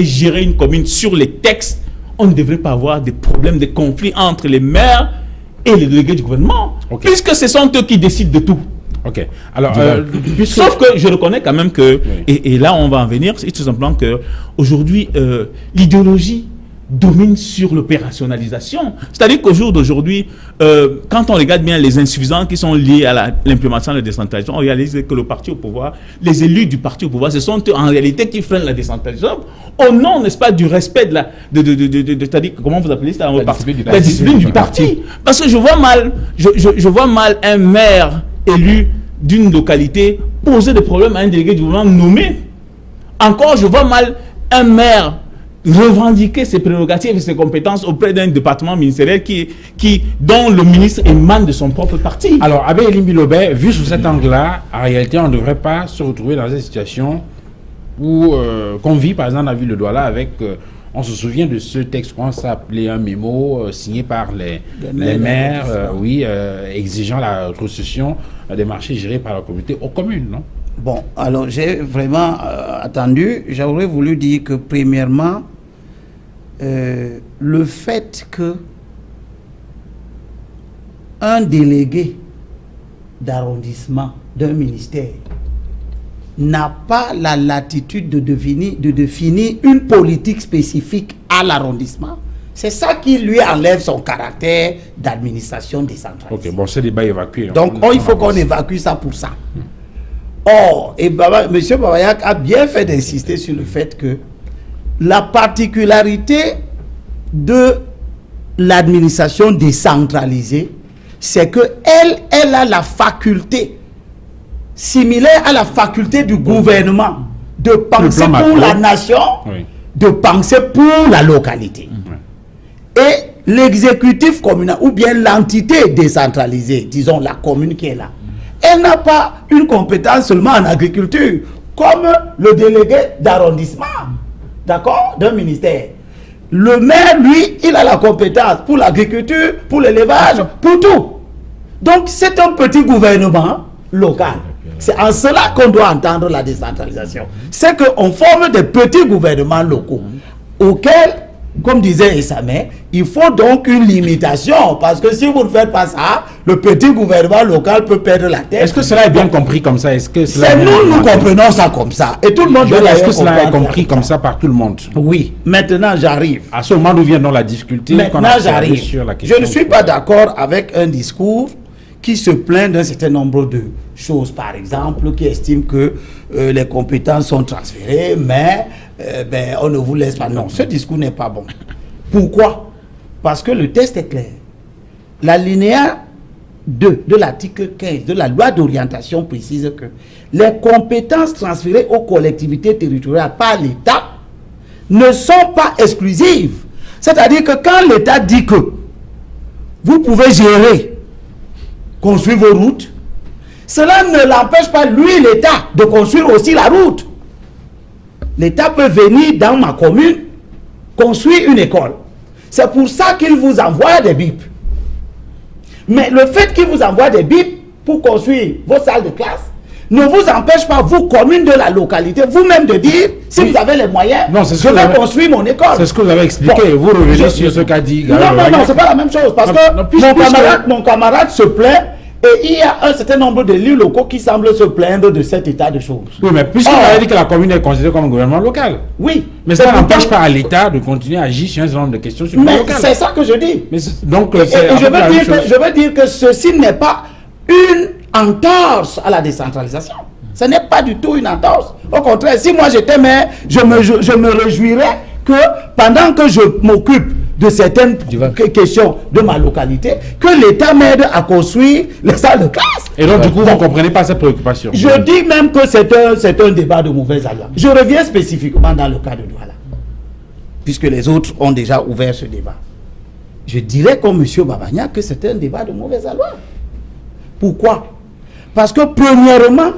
gérer une commune sur les textes, on ne devrait pas avoir des problèmes, des conflits entre les maires et les délégués du gouvernement, puisque ce sont eux qui décident de tout. Ok. Alors, sauf que je reconnais quand même que, et là on va en venir, c'est tout simplement que aujourd'hui l'idéologie domine sur l'opérationnalisation. C'est-à-dire qu'au jour d'aujourd'hui, quand on regarde bien les insuffisances qui sont liées à l'implémentation de la décentralisation, on réalise que le parti au pouvoir, les élus du parti au pouvoir, ce sont eux en réalité qui freinent la décentralisation au nom, n'est-ce pas, du respect de la, c'est-à-dire, comment vous appelez ça, la discipline du parti. Parce que je vois mal un maire élu d'une localité poser des problèmes à un délégué du gouvernement nommé. Encore, je vois mal un maire revendiquer ses prérogatives et ses compétences auprès d'un département ministériel dont le ministre émane de son propre parti. Alors, Abbé Elimbi Lobé, vu sous cet angle-là, en réalité, on ne devrait pas se retrouver dans une situation où qu'on vit, par exemple, à Ville de Douala avec... on se souvient de ce texte qu'on s'appelait un mémo signé par les maires, exigeant la reconstruction des marchés gérés par la communauté aux communes, non? Bon, alors j'ai vraiment attendu. J'aurais voulu dire que premièrement, le fait que un délégué d'arrondissement d'un ministère n'a pas la latitude de définir une politique spécifique à l'arrondissement, c'est ça qui lui enlève son caractère d'administration décentralisée. Ok, bon, ce débat est évacué. Donc, il faut qu'on évacue ça pour ça. Or, et M. Babayak a bien fait d'insister sur le fait que la particularité de l'administration décentralisée, c'est qu'elle a la faculté, similaire à la faculté du gouvernement, de penser pour la nation, de penser pour la localité. Et l'exécutif communal, ou bien l'entité décentralisée, disons la commune qui est là, elle n'a pas une compétence seulement en agriculture, comme le délégué d'arrondissement, d'accord, d'un ministère. Le maire, lui, il a la compétence pour l'agriculture, pour l'élevage, pour tout. Donc, c'est un petit gouvernement local. C'est en cela qu'on doit entendre la décentralisation. C'est qu'on forme des petits gouvernements locaux, auxquels, comme disait Essamé, il faut donc une limitation, parce que si vous ne faites pas ça, le petit gouvernement local peut perdre la tête. Est-ce que cela est bien compris comme ça? C'est nous comprenons ça comme ça. Et tout le monde doit Est-ce que cela est compris comme ça par tout le monde? Oui. Maintenant, j'arrive. À ce moment où vient donc la difficulté. Maintenant, j'arrive. Je ne suis pas d'accord avec un discours qui se plaint d'un certain nombre de choses, par exemple, qui estime que les compétences sont transférées, mais on ne vous laisse pas. Non, ce discours n'est pas bon. Pourquoi? Parce que le texte est clair. L'alinéa 2 de l'article 15 de la loi d'orientation précise que les compétences transférées aux collectivités territoriales par l'État ne sont pas exclusives. C'est-à-dire que quand l'État dit que vous pouvez gérer, construire vos routes, cela ne l'empêche pas, lui, l'État, de construire aussi la route. L'État peut venir dans ma commune, construire une école. C'est pour ça qu'il vous envoie des BIP. Mais le fait qu'il vous envoie des BIP pour construire vos salles de classe ne vous empêche pas, vous, commune de la localité, vous-même de dire, si vous avez les moyens, je vais construire mon école. C'est ce que vous avez expliqué. Bon, vous revenez sur ce qu'a dit. Non, c'est pas la même chose. Parce que mon camarade se plaint. Et il y a un certain nombre de élus locaux qui semblent se plaindre de cet état de choses. Oui, mais puisqu'on a dit que la commune est considérée comme un gouvernement local. Oui. Mais ça n'empêche pas à l'État de continuer à agir sur un certain nombre de questions sur le plan local. C'est ça que je dis. Mais donc, je veux dire que ceci n'est pas une entorse à la décentralisation. Ce n'est pas du tout une entorse. Au contraire, si moi j'étais maire, je me réjouirais que pendant que je m'occupe de certaines questions de ma localité, que l'État m'aide à construire les salles de classe. Et donc, du coup, vous ne comprenez pas cette préoccupation? Je dis même que c'est un débat de mauvaise aloi. Je reviens spécifiquement dans le cas de Douala, puisque les autres ont déjà ouvert ce débat. Je dirais comme M. Babagna que c'est un débat de mauvaise aloi. Pourquoi? Parce que premièrement,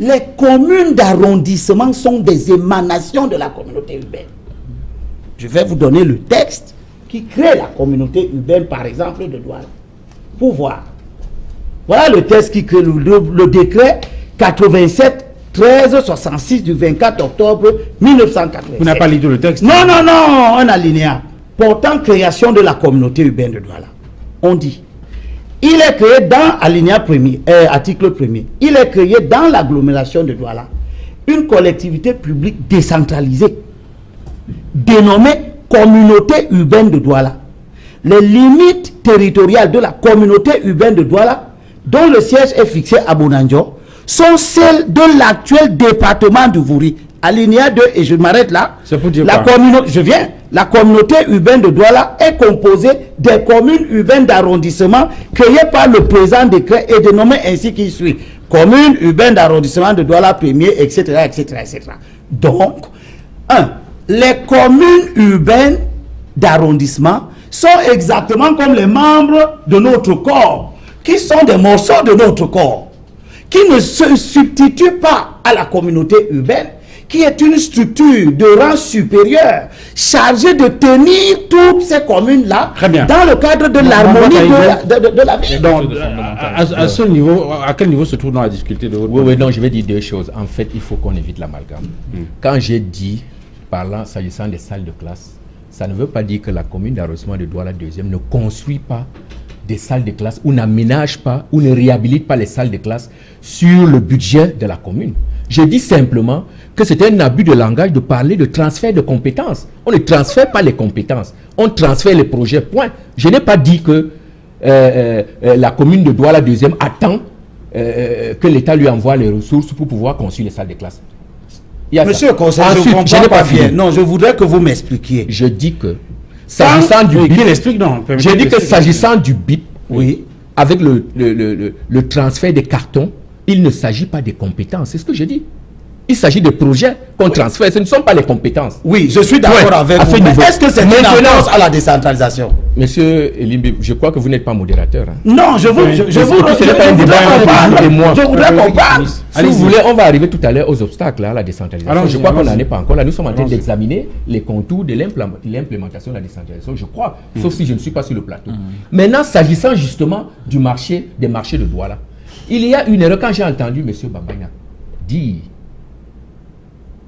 les communes d'arrondissement sont des émanations de la communauté urbaine. Je vais vous donner le texte qui crée la communauté urbaine, par exemple, de Douala. Pour voir. Voilà le texte qui crée le décret 87-13 1366 du 24 octobre 1987. Vous n'avez pas lu le texte? Non, non, non, un alinéa portant création de la communauté urbaine de Douala. On dit, il est créé dans alinéa premier, article 1er, il est créé dans l'agglomération de Douala une collectivité publique décentralisée dénommée communauté urbaine de Douala. Les limites territoriales de la communauté urbaine de Douala, dont le siège est fixé à Bonanjo, sont celles de l'actuel département du Vouri. Alinéa 2, et je m'arrête là. C'est pour dire La communauté urbaine de Douala est composée des communes urbaines d'arrondissement créées par le présent décret et dénommées ainsi qu'il suit. Commune urbaine d'arrondissement de Douala premier, etc., etc., etc. Donc, les communes urbaines d'arrondissement sont exactement comme les membres de notre corps, qui sont des morceaux de notre corps, qui ne se substituent pas à la communauté urbaine, qui est une structure de rang supérieur chargée de tenir toutes ces communes-là dans le cadre de l'harmonie de la vie. Donc, à ce niveau, à quel niveau se trouve dans la difficulté de votre Oui, non, je vais dire deux choses. En fait, il faut qu'on évite l'amalgame. Quand j'ai dit, parlant s'agissant des salles de classe, ça ne veut pas dire que la commune d'arrondissement de Douala 2e ne construit pas des salles de classe ou n'aménage pas ou ne réhabilite pas les salles de classe sur le budget de la commune. Je dis simplement que c'est un abus de langage de parler de transfert de compétences. On ne transfère pas les compétences, on transfère les projets, point. Je n'ai pas dit que la commune de Douala 2e attend que l'État lui envoie les ressources pour pouvoir construire les salles de classe. Monsieur le conseiller, je n'ai pas bien. Non, je voudrais que vous m'expliquiez. Je dis que, s'agissant du BIP, je dis que s'agissant du BIP, oui, avec le transfert des cartons, il ne s'agit pas des compétences, c'est ce que je dis. Il s'agit de projets qu'on transfère, ce ne sont pas les compétences. Oui, je suis d'accord avec vous, mais est-ce que c'est une annonce à la décentralisation? Monsieur Elimbi, je crois que vous n'êtes pas modérateur. Hein. Non, je voudrais qu'on parle. Si vous voulez, on va arriver tout à l'heure aux obstacles à la décentralisation. Alors, je crois qu'on n'en est pas encore là. Nous sommes en train d'examiner les contours de l'implémentation de la décentralisation, je crois, sauf si je ne suis pas sur le plateau. Maintenant, s'agissant justement des marchés de Douala, il y a une erreur quand j'ai entendu M. Babagna dire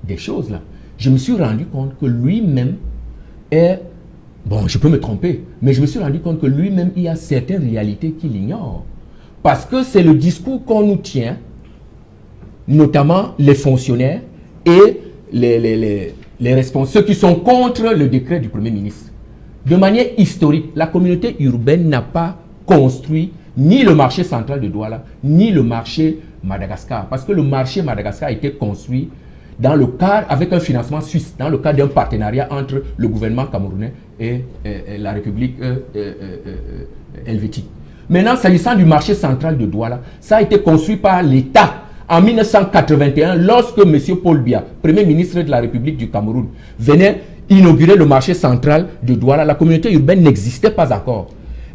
des choses là. Je me suis rendu compte que lui-même est... Bon, je peux me tromper, mais je me suis rendu compte que lui-même, il y a certaines réalités qu'il ignore. Parce que c'est le discours qu'on nous tient, notamment les fonctionnaires et les responsables, ceux qui sont contre le décret du Premier ministre. De manière historique, la communauté urbaine n'a pas construit ni le marché central de Douala, ni le marché Madagascar. Parce que le marché Madagascar a été construit dans le cadre, avec un financement suisse, dans le cadre d'un partenariat entre le gouvernement camerounais et la République helvétique. Maintenant, s'agissant du marché central de Douala, ça a été construit par l'État en 1981, lorsque M. Paul Biya, Premier ministre de la République du Cameroun, venait inaugurer le marché central de Douala. La communauté urbaine n'existait pas encore.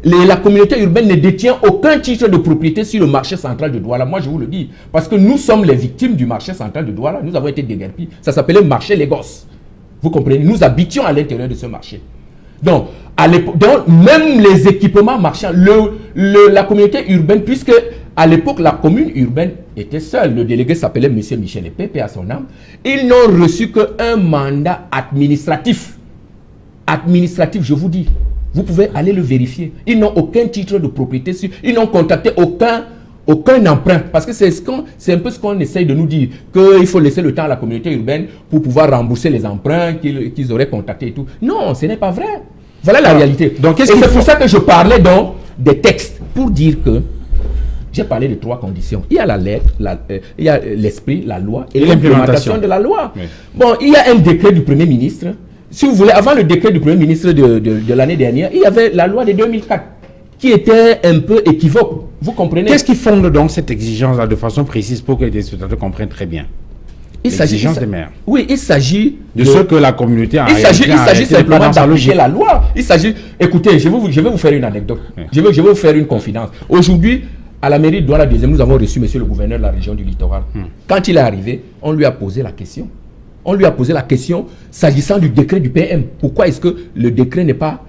La communauté urbaine ne détient aucun titre de propriété sur le marché central de Douala. Moi, je vous le dis. Parce que nous sommes les victimes du marché central de Douala. Nous avons été déguerpis. Ça s'appelait marché Lagos. Vous comprenez? Nous habitions à l'intérieur de ce marché. Donc, même les équipements marchands, la communauté urbaine, puisque à l'époque, la commune urbaine était seule. Le délégué s'appelait M. Michel Epé, paix à son âme. Ils n'ont reçu qu'un mandat administratif. Administratif, je vous dis. Vous pouvez aller le vérifier. Ils n'ont aucun titre de propriété. Ils n'ont contacté aucun emprunt. Parce que c'est un peu ce qu'on essaye de nous dire. Qu'il faut laisser le temps à la communauté urbaine pour pouvoir rembourser les emprunts qu'ils auraient contactés et tout. Non, ce n'est pas vrai. Voilà la réalité. Donc, et c'est pour ça que je parlais donc des textes. Pour dire que j'ai parlé de trois conditions. Il y a la lettre, il y a l'esprit, la loi et l'implémentation de la loi. Oui. Bon, il y a un décret du Premier ministre. Si vous voulez, avant le décret du Premier ministre de l'année dernière, il y avait la loi de 2004 qui était un peu équivoque. Vous comprenez? Qu'est-ce qui fonde donc cette exigence-là de façon précise pour que les spectateurs comprennent très bien? L'exigence des maires. Oui, il s'agit de ce que la communauté a. Il s'agit simplement d'appliquer la loi. Il s'agit. Écoutez, je vais vous faire une anecdote. Oui. Je vais vous faire une confidence. Aujourd'hui, à la mairie de Douala 2e, nous avons reçu monsieur le gouverneur de la région du littoral. Quand il est arrivé, on lui a posé la question. On lui a posé la question s'agissant du décret du PM. Pourquoi est-ce que le décret n'est pas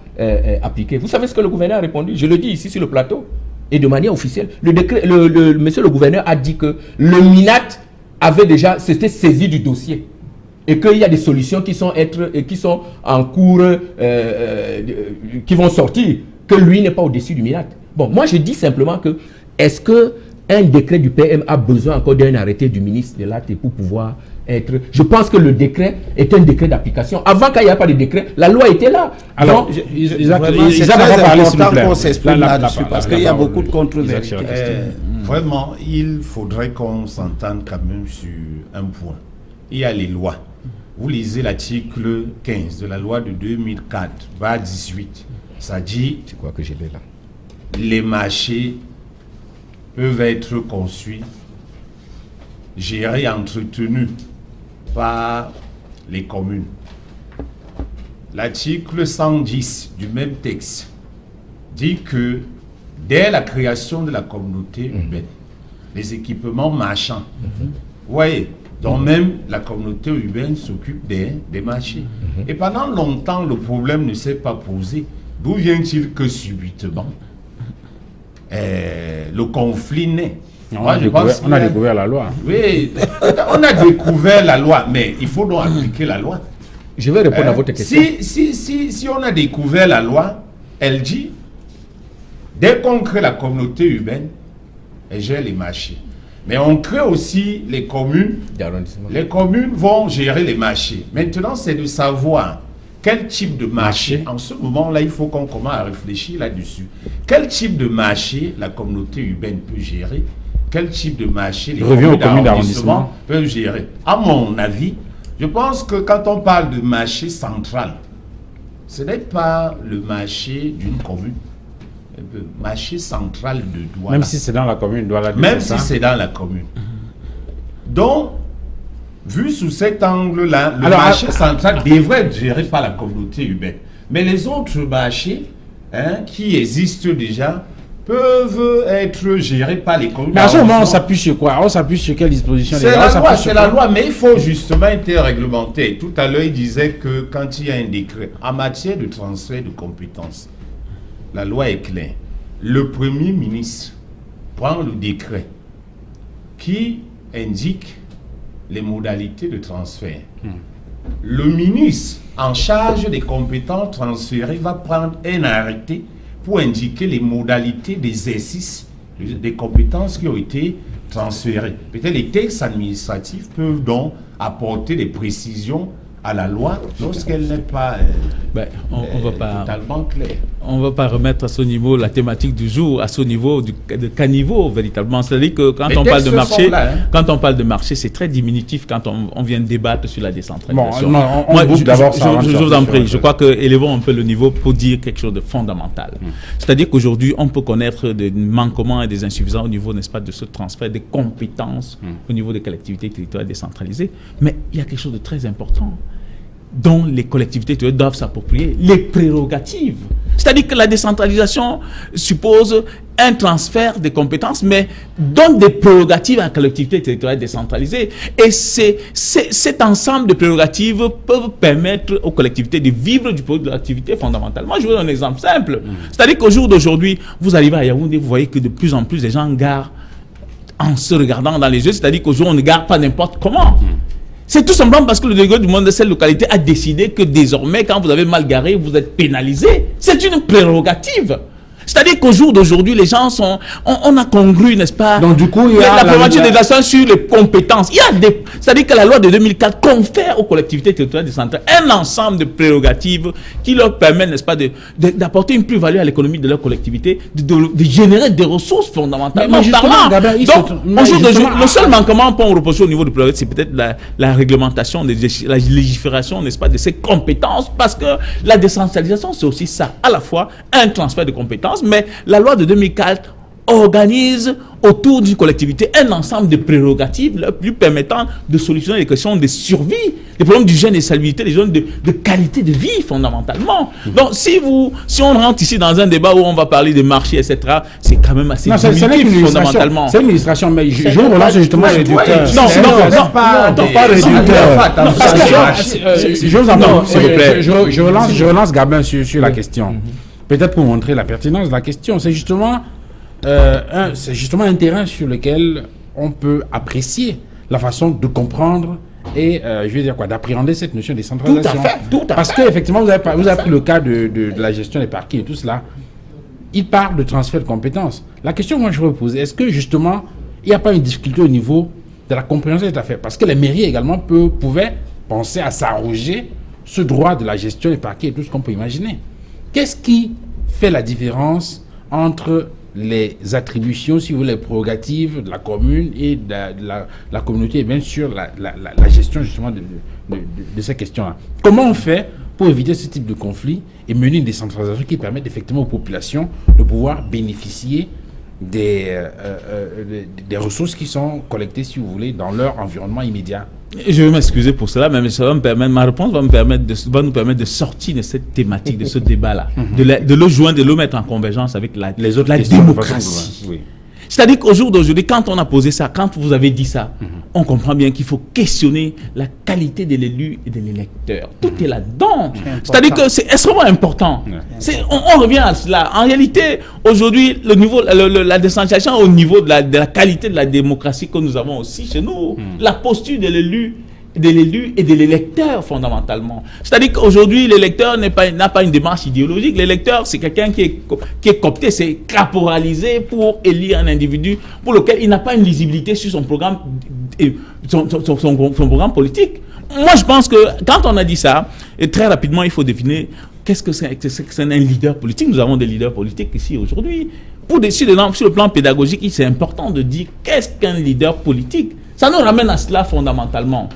appliqué? Vous savez ce que le gouverneur a répondu? Je le dis ici sur le plateau et de manière officielle. Monsieur le gouverneur a dit que le MINAT s'était saisi du dossier et qu'il y a des solutions qui sont en cours, qui vont sortir, que lui n'est pas au-dessus du MINAT. Bon, moi je dis simplement que est-ce qu'un décret du PM a besoin encore d'un arrêté du ministre de l'AT pour pouvoir être... Je pense que le décret est un décret d'application. Avant, quand il n'y a pas de décret, la loi était là. Alors, c'est très important qu'on s'exprime là-dessus parce qu'il y a beaucoup de contre-vérités. Vraiment, il faudrait qu'on s'entende quand même sur un point. Il y a les lois. Vous lisez l'article 15 de la loi de 2004, 18. Ça dit... C'est quoi que j'ai là? Les marchés peuvent être conçus, gérés, entretenus par les communes. L'article 110 du même texte dit que dès la création de la communauté urbaine, les équipements marchands, vous voyez, donc même la communauté urbaine s'occupe des marchés. Et pendant longtemps, le problème ne s'est pas posé. D'où vient-il que subitement le conflit naît? On a découvert la loi. Oui, on a découvert la loi, mais il faut donc appliquer la loi. Je vais répondre à votre question. Si on a découvert la loi, elle dit, dès qu'on crée la communauté urbaine, elle gère les marchés. Mais on crée aussi les communes. Les communes vont gérer les marchés. Maintenant, c'est de savoir quel type de marché, en ce moment-là, il faut qu'on commence à réfléchir là-dessus. Quel type de marché la communauté urbaine peut gérer? Quel type de marché les communes d'arrondissement peuvent gérer? À mon avis, je pense que quand on parle de marché central, ce n'est pas le marché d'une commune. Le marché central de Douala. Même si c'est dans la commune, Douala. Même si c'est dans la commune. Donc, vu sous cet angle-là, le marché central devrait être géré par la communauté urbaine. Mais les autres marchés qui existent déjà peuvent être gérés par les communes. Mais à ce moment, on s'appuie sur quoi? On s'appuie sur quelle disposition? C'est la loi, mais il faut justement être réglementé. Tout à l'heure, il disait que quand il y a un décret, en matière de transfert de compétences, la loi est claire. Le Premier ministre prend le décret qui indique les modalités de transfert. Le ministre en charge des compétences transférées va prendre un arrêté pour indiquer les modalités d'exercice des compétences qui ont été transférées. Peut-être les textes administratifs peuvent donc apporter des précisions à la loi lorsqu'elle n'est pas totalement claire. On ne va pas remettre à ce niveau la thématique du jour, à ce niveau de caniveau véritablement. C'est-à-dire que quand on parle de marché, quand on parle de marché, c'est très diminutif quand on vient de débattre sur la décentralisation. Je vous en prie, je crois que élevons un peu le niveau pour dire quelque chose de fondamental. C'est-à-dire qu'aujourd'hui, on peut connaître des manquements et des insuffisances au niveau, n'est-ce pas, de ce transfert des compétences au niveau des collectivités territoriales décentralisées, mais il y a quelque chose de très important dont les collectivités doivent s'approprier, les prérogatives. C'est-à-dire que la décentralisation suppose un transfert des compétences, mais donne des prérogatives à la collectivité territoriale décentralisée. Et cet ensemble de prérogatives peuvent permettre aux collectivités de vivre du produit de l'activité fondamentalement. Je vous donne un exemple simple. C'est-à-dire qu'au jour d'aujourd'hui, vous arrivez à Yaoundé, vous voyez que de plus en plus les gens garent en se regardant dans les yeux. C'est-à-dire qu'aujourd'hui, on ne gare pas n'importe comment. C'est tout simplement parce que le délégué du monde de cette localité a décidé que désormais, quand vous avez mal garé, vous êtes pénalisé. C'est une prérogative. C'est-à-dire qu'au jour d'aujourd'hui, les gens sont... On a congru, n'est-ce pas? Donc du coup, il y a... La prérogative des actions sur les compétences. C'est-à-dire que la loi de 2004 confère aux collectivités territoriales décentralisées un ensemble de prérogatives qui leur permettent, n'est-ce pas, d'apporter une plus-value à l'économie de leur collectivité, de générer des ressources fondamentalement parlant. Donc, au jour d'aujourd'hui, le seul manquement qu'on reproche au niveau du prérogative, c'est peut-être la réglementation, la légifération, n'est-ce pas, de ces compétences, parce que la décentralisation, c'est aussi ça, à la fois un transfert de compétences, mais la loi de 2004 organise autour d'une collectivité un ensemble de prérogatives lui permettant de solutionner les questions de survie, les problèmes d'hygiène et de salubrité, les problèmes de qualité de vie fondamentalement. Donc si on rentre ici dans un débat où on va parler de marché, etc., c'est quand même assez diminutif fondamentalement. C'est l'administration, mais je relance justement les réducteurs. Non, pas réducteur. Je vous en prie, s'il vous plaît. Je relance Gabin sur la question. Peut-être pour montrer la pertinence de la question. C'est justement un terrain sur lequel on peut apprécier la façon de comprendre et, je veux dire quoi, d'appréhender cette notion de décentralisation. Tout à fait. Parce qu'effectivement, vous avez pris le cas de la gestion des parkings et tout cela. Il parle de transfert de compétences. La question que moi je veux poser, est-ce que justement, il n'y a pas une difficulté au niveau de la compréhension de cette affaire? Parce que les mairies également pouvaient penser à s'arroger ce droit de la gestion des parkings et tout ce qu'on peut imaginer. Qu'est-ce qui fait la différence entre les attributions, si vous voulez, les prérogatives de la commune et de la communauté, et bien sûr la gestion justement de ces questions-là? Comment on fait pour éviter ce type de conflit et mener une décentralisation qui permette effectivement aux populations de pouvoir bénéficier des ressources qui sont collectées, si vous voulez, dans leur environnement immédiat? Je vais m'excuser pour cela, mais ça va me permettre, ma réponse va nous permettre de sortir de cette thématique, de ce débat-là, de le joindre, de le mettre en convergence avec les autres la questions, démocratie. Oui. C'est-à-dire qu'au jour d'aujourd'hui, quand on a posé ça, quand vous avez dit ça, on comprend bien qu'il faut questionner la qualité de l'élu et de l'électeur. Tout est là-dedans. C'est-à-dire que c'est extrêmement important. On revient à cela. En réalité, aujourd'hui, la décentralisation au niveau de la qualité de la démocratie que nous avons aussi chez nous, la posture de l'élu et de l'électeur fondamentalement. C'est-à-dire qu'aujourd'hui, l'électeur n'a pas une démarche idéologique. L'électeur, c'est quelqu'un qui est coopté, c'est caporalisé pour élire un individu pour lequel il n'a pas une lisibilité sur son programme, son programme politique. Moi, je pense que quand on a dit ça, et très rapidement, il faut définir qu'est-ce que c'est un leader politique. Nous avons des leaders politiques ici aujourd'hui. Sur le plan pédagogique, c'est important de dire qu'est-ce qu'un leader politique. Ça nous ramène à cela fondamentalement.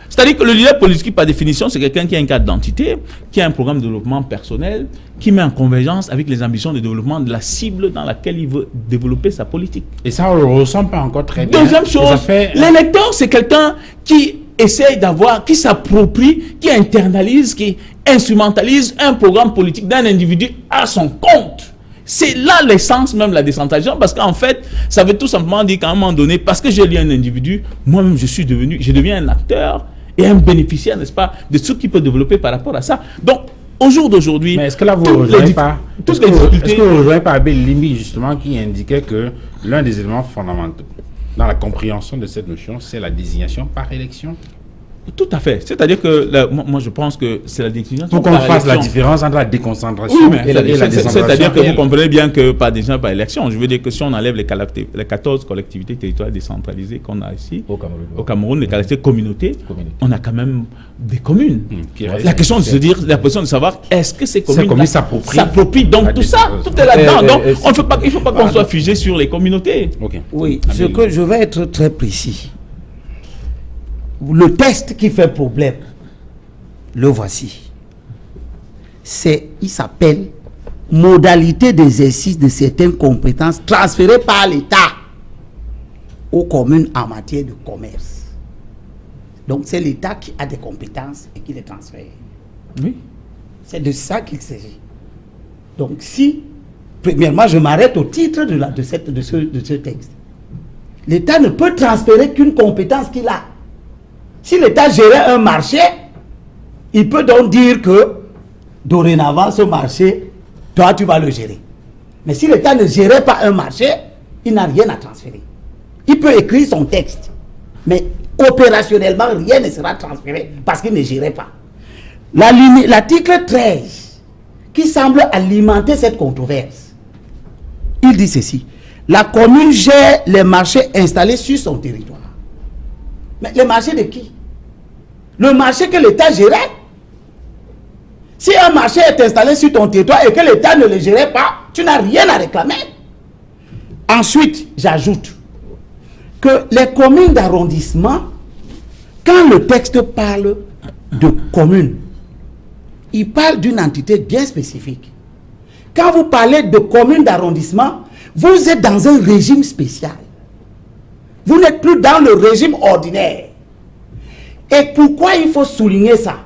C'est-à-dire que le leader politique, par définition, c'est quelqu'un qui a une carte d'identité, qui a un programme de développement personnel, qui met en convergence avec les ambitions de développement de la cible dans laquelle il veut développer sa politique. Et ça, on ne le ressent pas encore très bien. Deuxième chose, l'électeur, c'est quelqu'un qui essaye qui s'approprie, qui internalise, qui instrumentalise un programme politique d'un individu à son compte. C'est là l'essence même de la décentralisation, parce qu'en fait, ça veut tout simplement dire qu'à un moment donné, parce que j'ai lié un individu, moi-même je deviens un acteur et un bénéficiaire, n'est-ce pas, de ce qu'il peut développer par rapport à ça. Donc, au jour d'aujourd'hui... Mais est-ce que là, vous ne rejoignez pas Abel Limbi, justement, qui indiquait que l'un des éléments fondamentaux dans la compréhension de cette notion, c'est la désignation par élection? Tout à fait. C'est-à-dire que moi je pense que c'est la décision. Pour qu'on fasse la différence entre la déconcentration et la décentralisation. C'est-à-dire que vous comprenez bien que par décision, par élection, je veux dire que si on enlève les 14 collectivités territoriales décentralisées qu'on a ici, au Cameroun, les collectivités communautés, on a quand même des communes. La question de se dire, la question de savoir est-ce que ces communes s'approprient donc tout ça, tout est là-dedans. Donc il ne faut pas qu'on soit figé sur les communautés. Oui, ce que je vais être très précis. Le test qui fait problème, le voici. Il s'appelle modalité d'exercice de certaines compétences transférées par l'État aux communes en matière de commerce. Donc c'est l'État qui a des compétences et qui les transfère. Oui. C'est de ça qu'il s'agit. Donc premièrement, je m'arrête au titre de ce texte. L'État ne peut transférer qu'une compétence qu'il a. Si l'État gérait un marché, il peut donc dire que dorénavant, ce marché, toi, tu vas le gérer. Mais si l'État ne gérait pas un marché, il n'a rien à transférer. Il peut écrire son texte, mais opérationnellement, rien ne sera transféré parce qu'il ne gérait pas. L'article 13, qui semble alimenter cette controverse, il dit ceci. La commune gère les marchés installés sur son territoire. Mais les marchés de qui? Le marché que l'État gérait. Si un marché est installé sur ton territoire et que l'État ne le gérait pas, tu n'as rien à réclamer. Ensuite, j'ajoute que les communes d'arrondissement, quand le texte parle de commune, il parle d'une entité bien spécifique. Quand vous parlez de commune d'arrondissement, vous êtes dans un régime spécial. Vous n'êtes plus dans le régime ordinaire. Et pourquoi il faut souligner ça?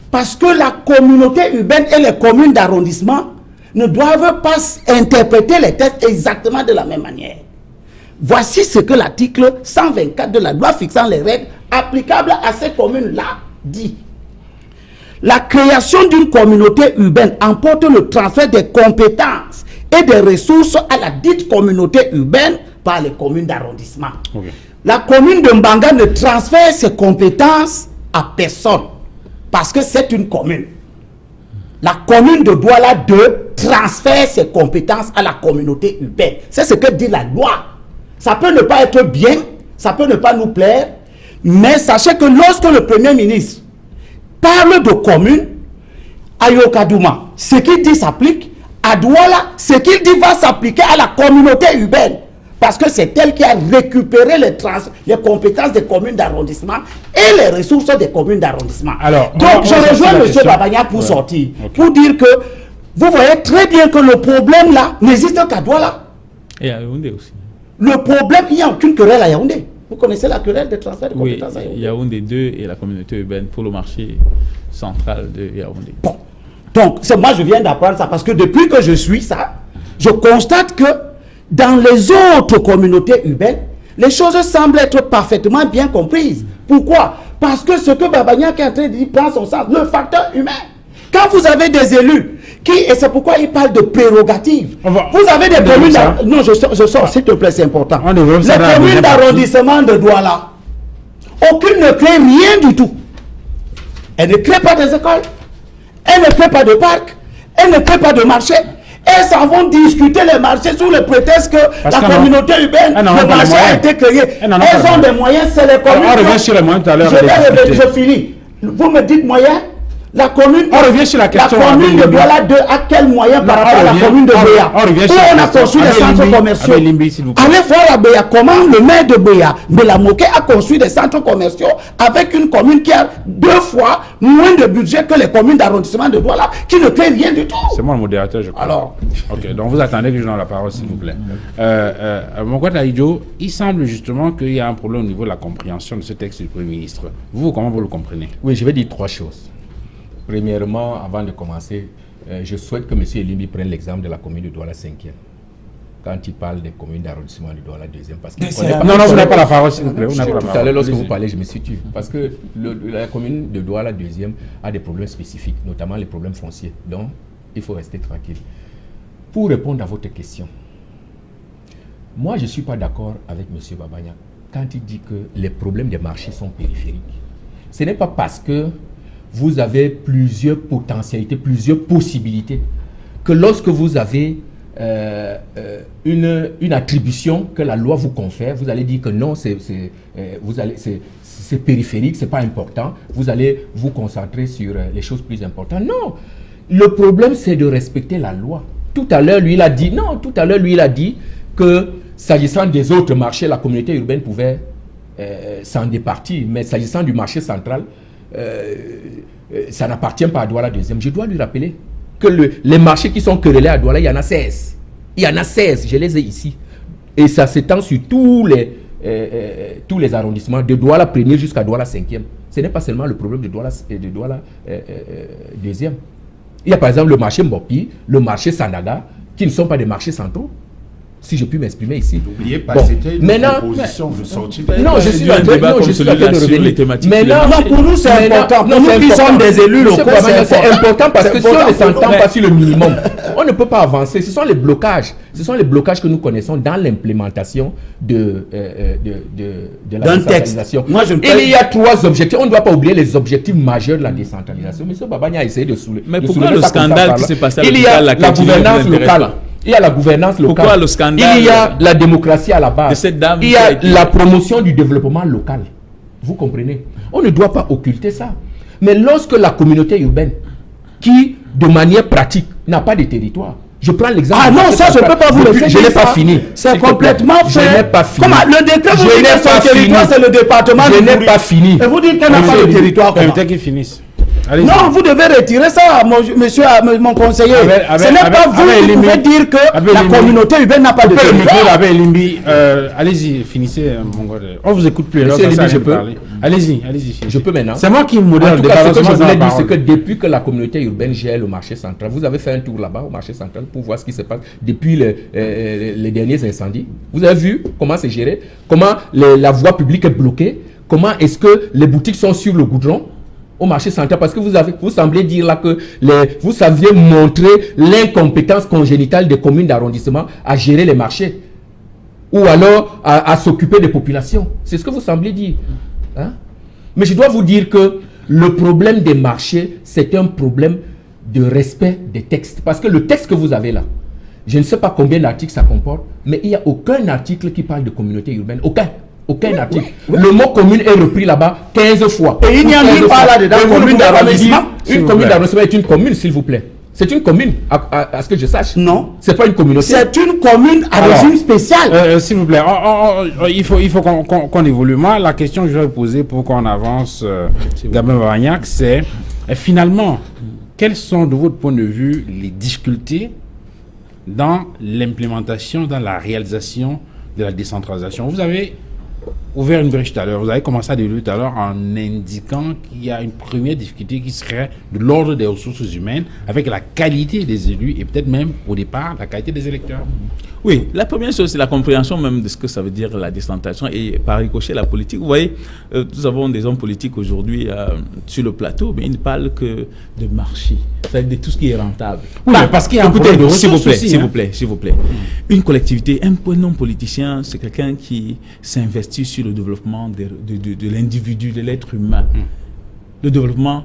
Parce que la communauté urbaine et les communes d'arrondissement ne doivent pas interpréter les textes exactement de la même manière. Voici ce que l'article 124 de la loi fixant les règles applicables à ces communes-là dit. La création d'une communauté urbaine emporte le transfert des compétences et des ressources à la dite communauté urbaine par les communes d'arrondissement. la commune de Mbanga ne transfère ses compétences à personne parce que c'est une commune. La commune de Douala 2 transfère ses compétences à la communauté urbaine. C'est ce que dit la loi. Ça peut ne pas être bien, ça peut ne pas nous plaire, mais sachez que lorsque le Premier ministre parle de commune, à Yokadouma, ce qu'il dit s'applique, à Douala, ce qu'il dit va s'appliquer à la communauté urbaine. Parce que c'est elle qui a récupéré les compétences des communes d'arrondissement et les ressources des communes d'arrondissement. Donc je rejoins M. Babagna pour sortir, pour dire que vous voyez très bien que le problème là n'existe qu'à Douala. Et à Yaoundé aussi. Le problème, il n'y a aucune querelle à Yaoundé. Vous connaissez la querelle des transferts de compétences à Yaoundé? Oui, Yaoundé 2 et la communauté urbaine pour le marché central de Yaoundé. Bon. Donc, moi je viens d'apprendre ça parce que depuis que je suis ça, je constate que dans les autres communautés urbaines, les choses semblent être parfaitement bien comprises. Pourquoi? Parce que ce que Babagna est en train de dire prend son sens, le facteur humain. Quand vous avez des élus et c'est pourquoi il parle de prérogatives. Vous avez des communes... Non, je sors, s'il te plaît, c'est important. Les communes d'arrondissement de Douala, aucune ne crée rien du tout. Elle ne crée pas des écoles, elle ne crée pas de parcs, elle ne crée pas de marché. Elles s'en vont discuter les marchés sous le prétexte que la communauté urbaine, le marché a été créé. Elles ont des moyens, c'est les communes. On revient sur les moyens tout à l'heure. Je finis. Vous me dites moyens? La commune, on revient sur la question. La commune de Douala 2 a quel moyen par rapport à la commune de Béa? Où on a construit des centres commerciaux. Allez voir à Béa comment le maire de Béa, Belamoké, a construit des centres commerciaux avec une commune qui a 2 fois moins de budget que les communes d'arrondissement de Douala, qui ne crée rien du tout. C'est moi le modérateur, je crois. Alors. Ok, donc vous attendez que je donne la parole, s'il vous plaît. Mon côté Aïdjo, il semble justement qu'il y a un problème au niveau de la compréhension de ce texte du Premier ministre. Vous, comment vous le comprenez? Oui, je vais dire 3 choses. Premièrement, avant de commencer, je souhaite que M. Elimbi prenne l'exemple de la commune de Douala 5e. Quand il parle des communes d'arrondissement de Douala 2e. Parce que non, vous n'avez pas la parole, s'il vous plaît. Tout à l'heure, lorsque vous parlez, je me situe. Parce que la commune de Douala 2e a des problèmes spécifiques, notamment les problèmes fonciers. Donc, il faut rester tranquille. Pour répondre à votre question, moi, je ne suis pas d'accord avec M. Babagna quand il dit que les problèmes des marchés sont périphériques. Ce n'est pas parce que vous avez plusieurs potentialités, plusieurs possibilités, que lorsque vous avez une attribution que la loi vous confère, vous allez dire que non, c'est périphérique, c'est pas important, vous allez vous concentrer sur les choses plus importantes. Non, le problème c'est de respecter la loi. Tout à l'heure, lui, il a dit, non, tout à l'heure, lui, il a dit que s'agissant des autres marchés, la communauté urbaine pouvait s'en départir, mais s'agissant du marché central, ça n'appartient pas à Douala 2e. Je dois lui rappeler que les marchés qui sont querellés à Douala, il y en a 16. Il y en a 16, je les ai ici. Et ça s'étend sur tous les arrondissements, de Douala 1er jusqu'à Douala 5e. Ce n'est pas seulement le problème de Douala 2e. Il y a par exemple le marché Mbopi, le marché Sandaga, qui ne sont pas des marchés centraux. Si je puis m'exprimer ici. N'oubliez pas, c'était une proposition de sortie. Non, je suis en train de revenir. Mais non, pour nous, c'est important. Pour nous qui sommes des élus locaux, c'est important parce que si on ne s'entend pas sur le minimum, on ne peut pas avancer. Ce sont les blocages. Ce sont les blocages que nous connaissons dans l'implémentation de la décentralisation. Il y a 3 objectifs. On ne doit pas oublier les objectifs majeurs de la décentralisation. M. Babagna a essayé de soulever. Mais pourquoi le scandale qui s'est passé à l'hôpital? Il y a la gouvernance locale. Il y a la gouvernance locale. Pourquoi le scandale? Il y a la démocratie à la base. Il y a la promotion du développement local. Vous comprenez? On ne doit pas occulter ça. Mais lorsque la communauté urbaine, qui de manière pratique n'a pas de territoire, je prends l'exemple. Ah non, ça je ne peux pas vous le dire. Je n'ai pas fini. C'est complètement fait. Je n'ai pas fini. Comment le décret vous dit que son territoire c'est le département. Je n'ai pas fini. Et vous dites qu'elle n'a pas de territoire. Peut-être qu'ils finissent. Non, vous devez retirer ça, monsieur, mon conseiller. Ce n'est pas vous qui pouvez dire que la communauté urbaine n'a pas de territoire. Allez-y, finissez, mon gars. On vous écoute plus. Je peux. Allez-y. Je peux maintenant. C'est moi qui modère le débat. Ce que je voulais dire, c'est que depuis que la communauté urbaine gère le marché central, vous avez fait un tour là-bas au marché central pour voir ce qui se passe depuis les derniers incendies. Vous avez vu comment c'est géré, comment la voie publique est bloquée, comment est-ce que les boutiques sont sur le goudron au marché central, parce que vous semblez dire là que vous saviez montrer l'incompétence congénitale des communes d'arrondissement à gérer les marchés. ou alors à s'occuper des populations. C'est ce que vous semblez dire. Hein? Mais je dois vous dire que le problème des marchés, c'est un problème de respect des textes. Parce que le texte que vous avez là, je ne sais pas combien d'articles ça comporte, mais il n'y a aucun article qui parle de communauté urbaine. Aucun article. Le mot commune est repris là-bas 15 fois. Et il n'y a nulle part là-dedans commune d'arrondissement. Une commune d'arrondissement est une commune, s'il vous plaît. C'est une commune, à ce que je sache. Non. C'est pas une communauté. C'est une commune à régime spécial. S'il vous plaît, il faut qu'on évolue. Moi, la question que je vais poser pour qu'on avance, Gabin Vavagnac, c'est finalement, quelles sont, de votre point de vue, les difficultés dans l'implémentation, dans la réalisation de la décentralisation? Vous avez ouvert une brèche tout à l'heure, vous avez commencé à développer tout à l'heure en indiquant qu'il y a une première difficulté qui serait de l'ordre des ressources humaines avec la qualité des élus et peut-être même au départ la qualité des électeurs. Oui, la première chose, c'est la compréhension même de ce que ça veut dire la décentralisation et par ricochet la politique. Vous voyez, nous avons des hommes politiques aujourd'hui sur le plateau, mais ils ne parlent que de marché, c'est-à-dire de tout ce qui est rentable. Oui, parce qu'il y a un problème de ressources aussi, s'il vous plaît. Une collectivité, un non-politicien, c'est quelqu'un qui s'investit sur le développement de l'individu, de l'être humain. Le développement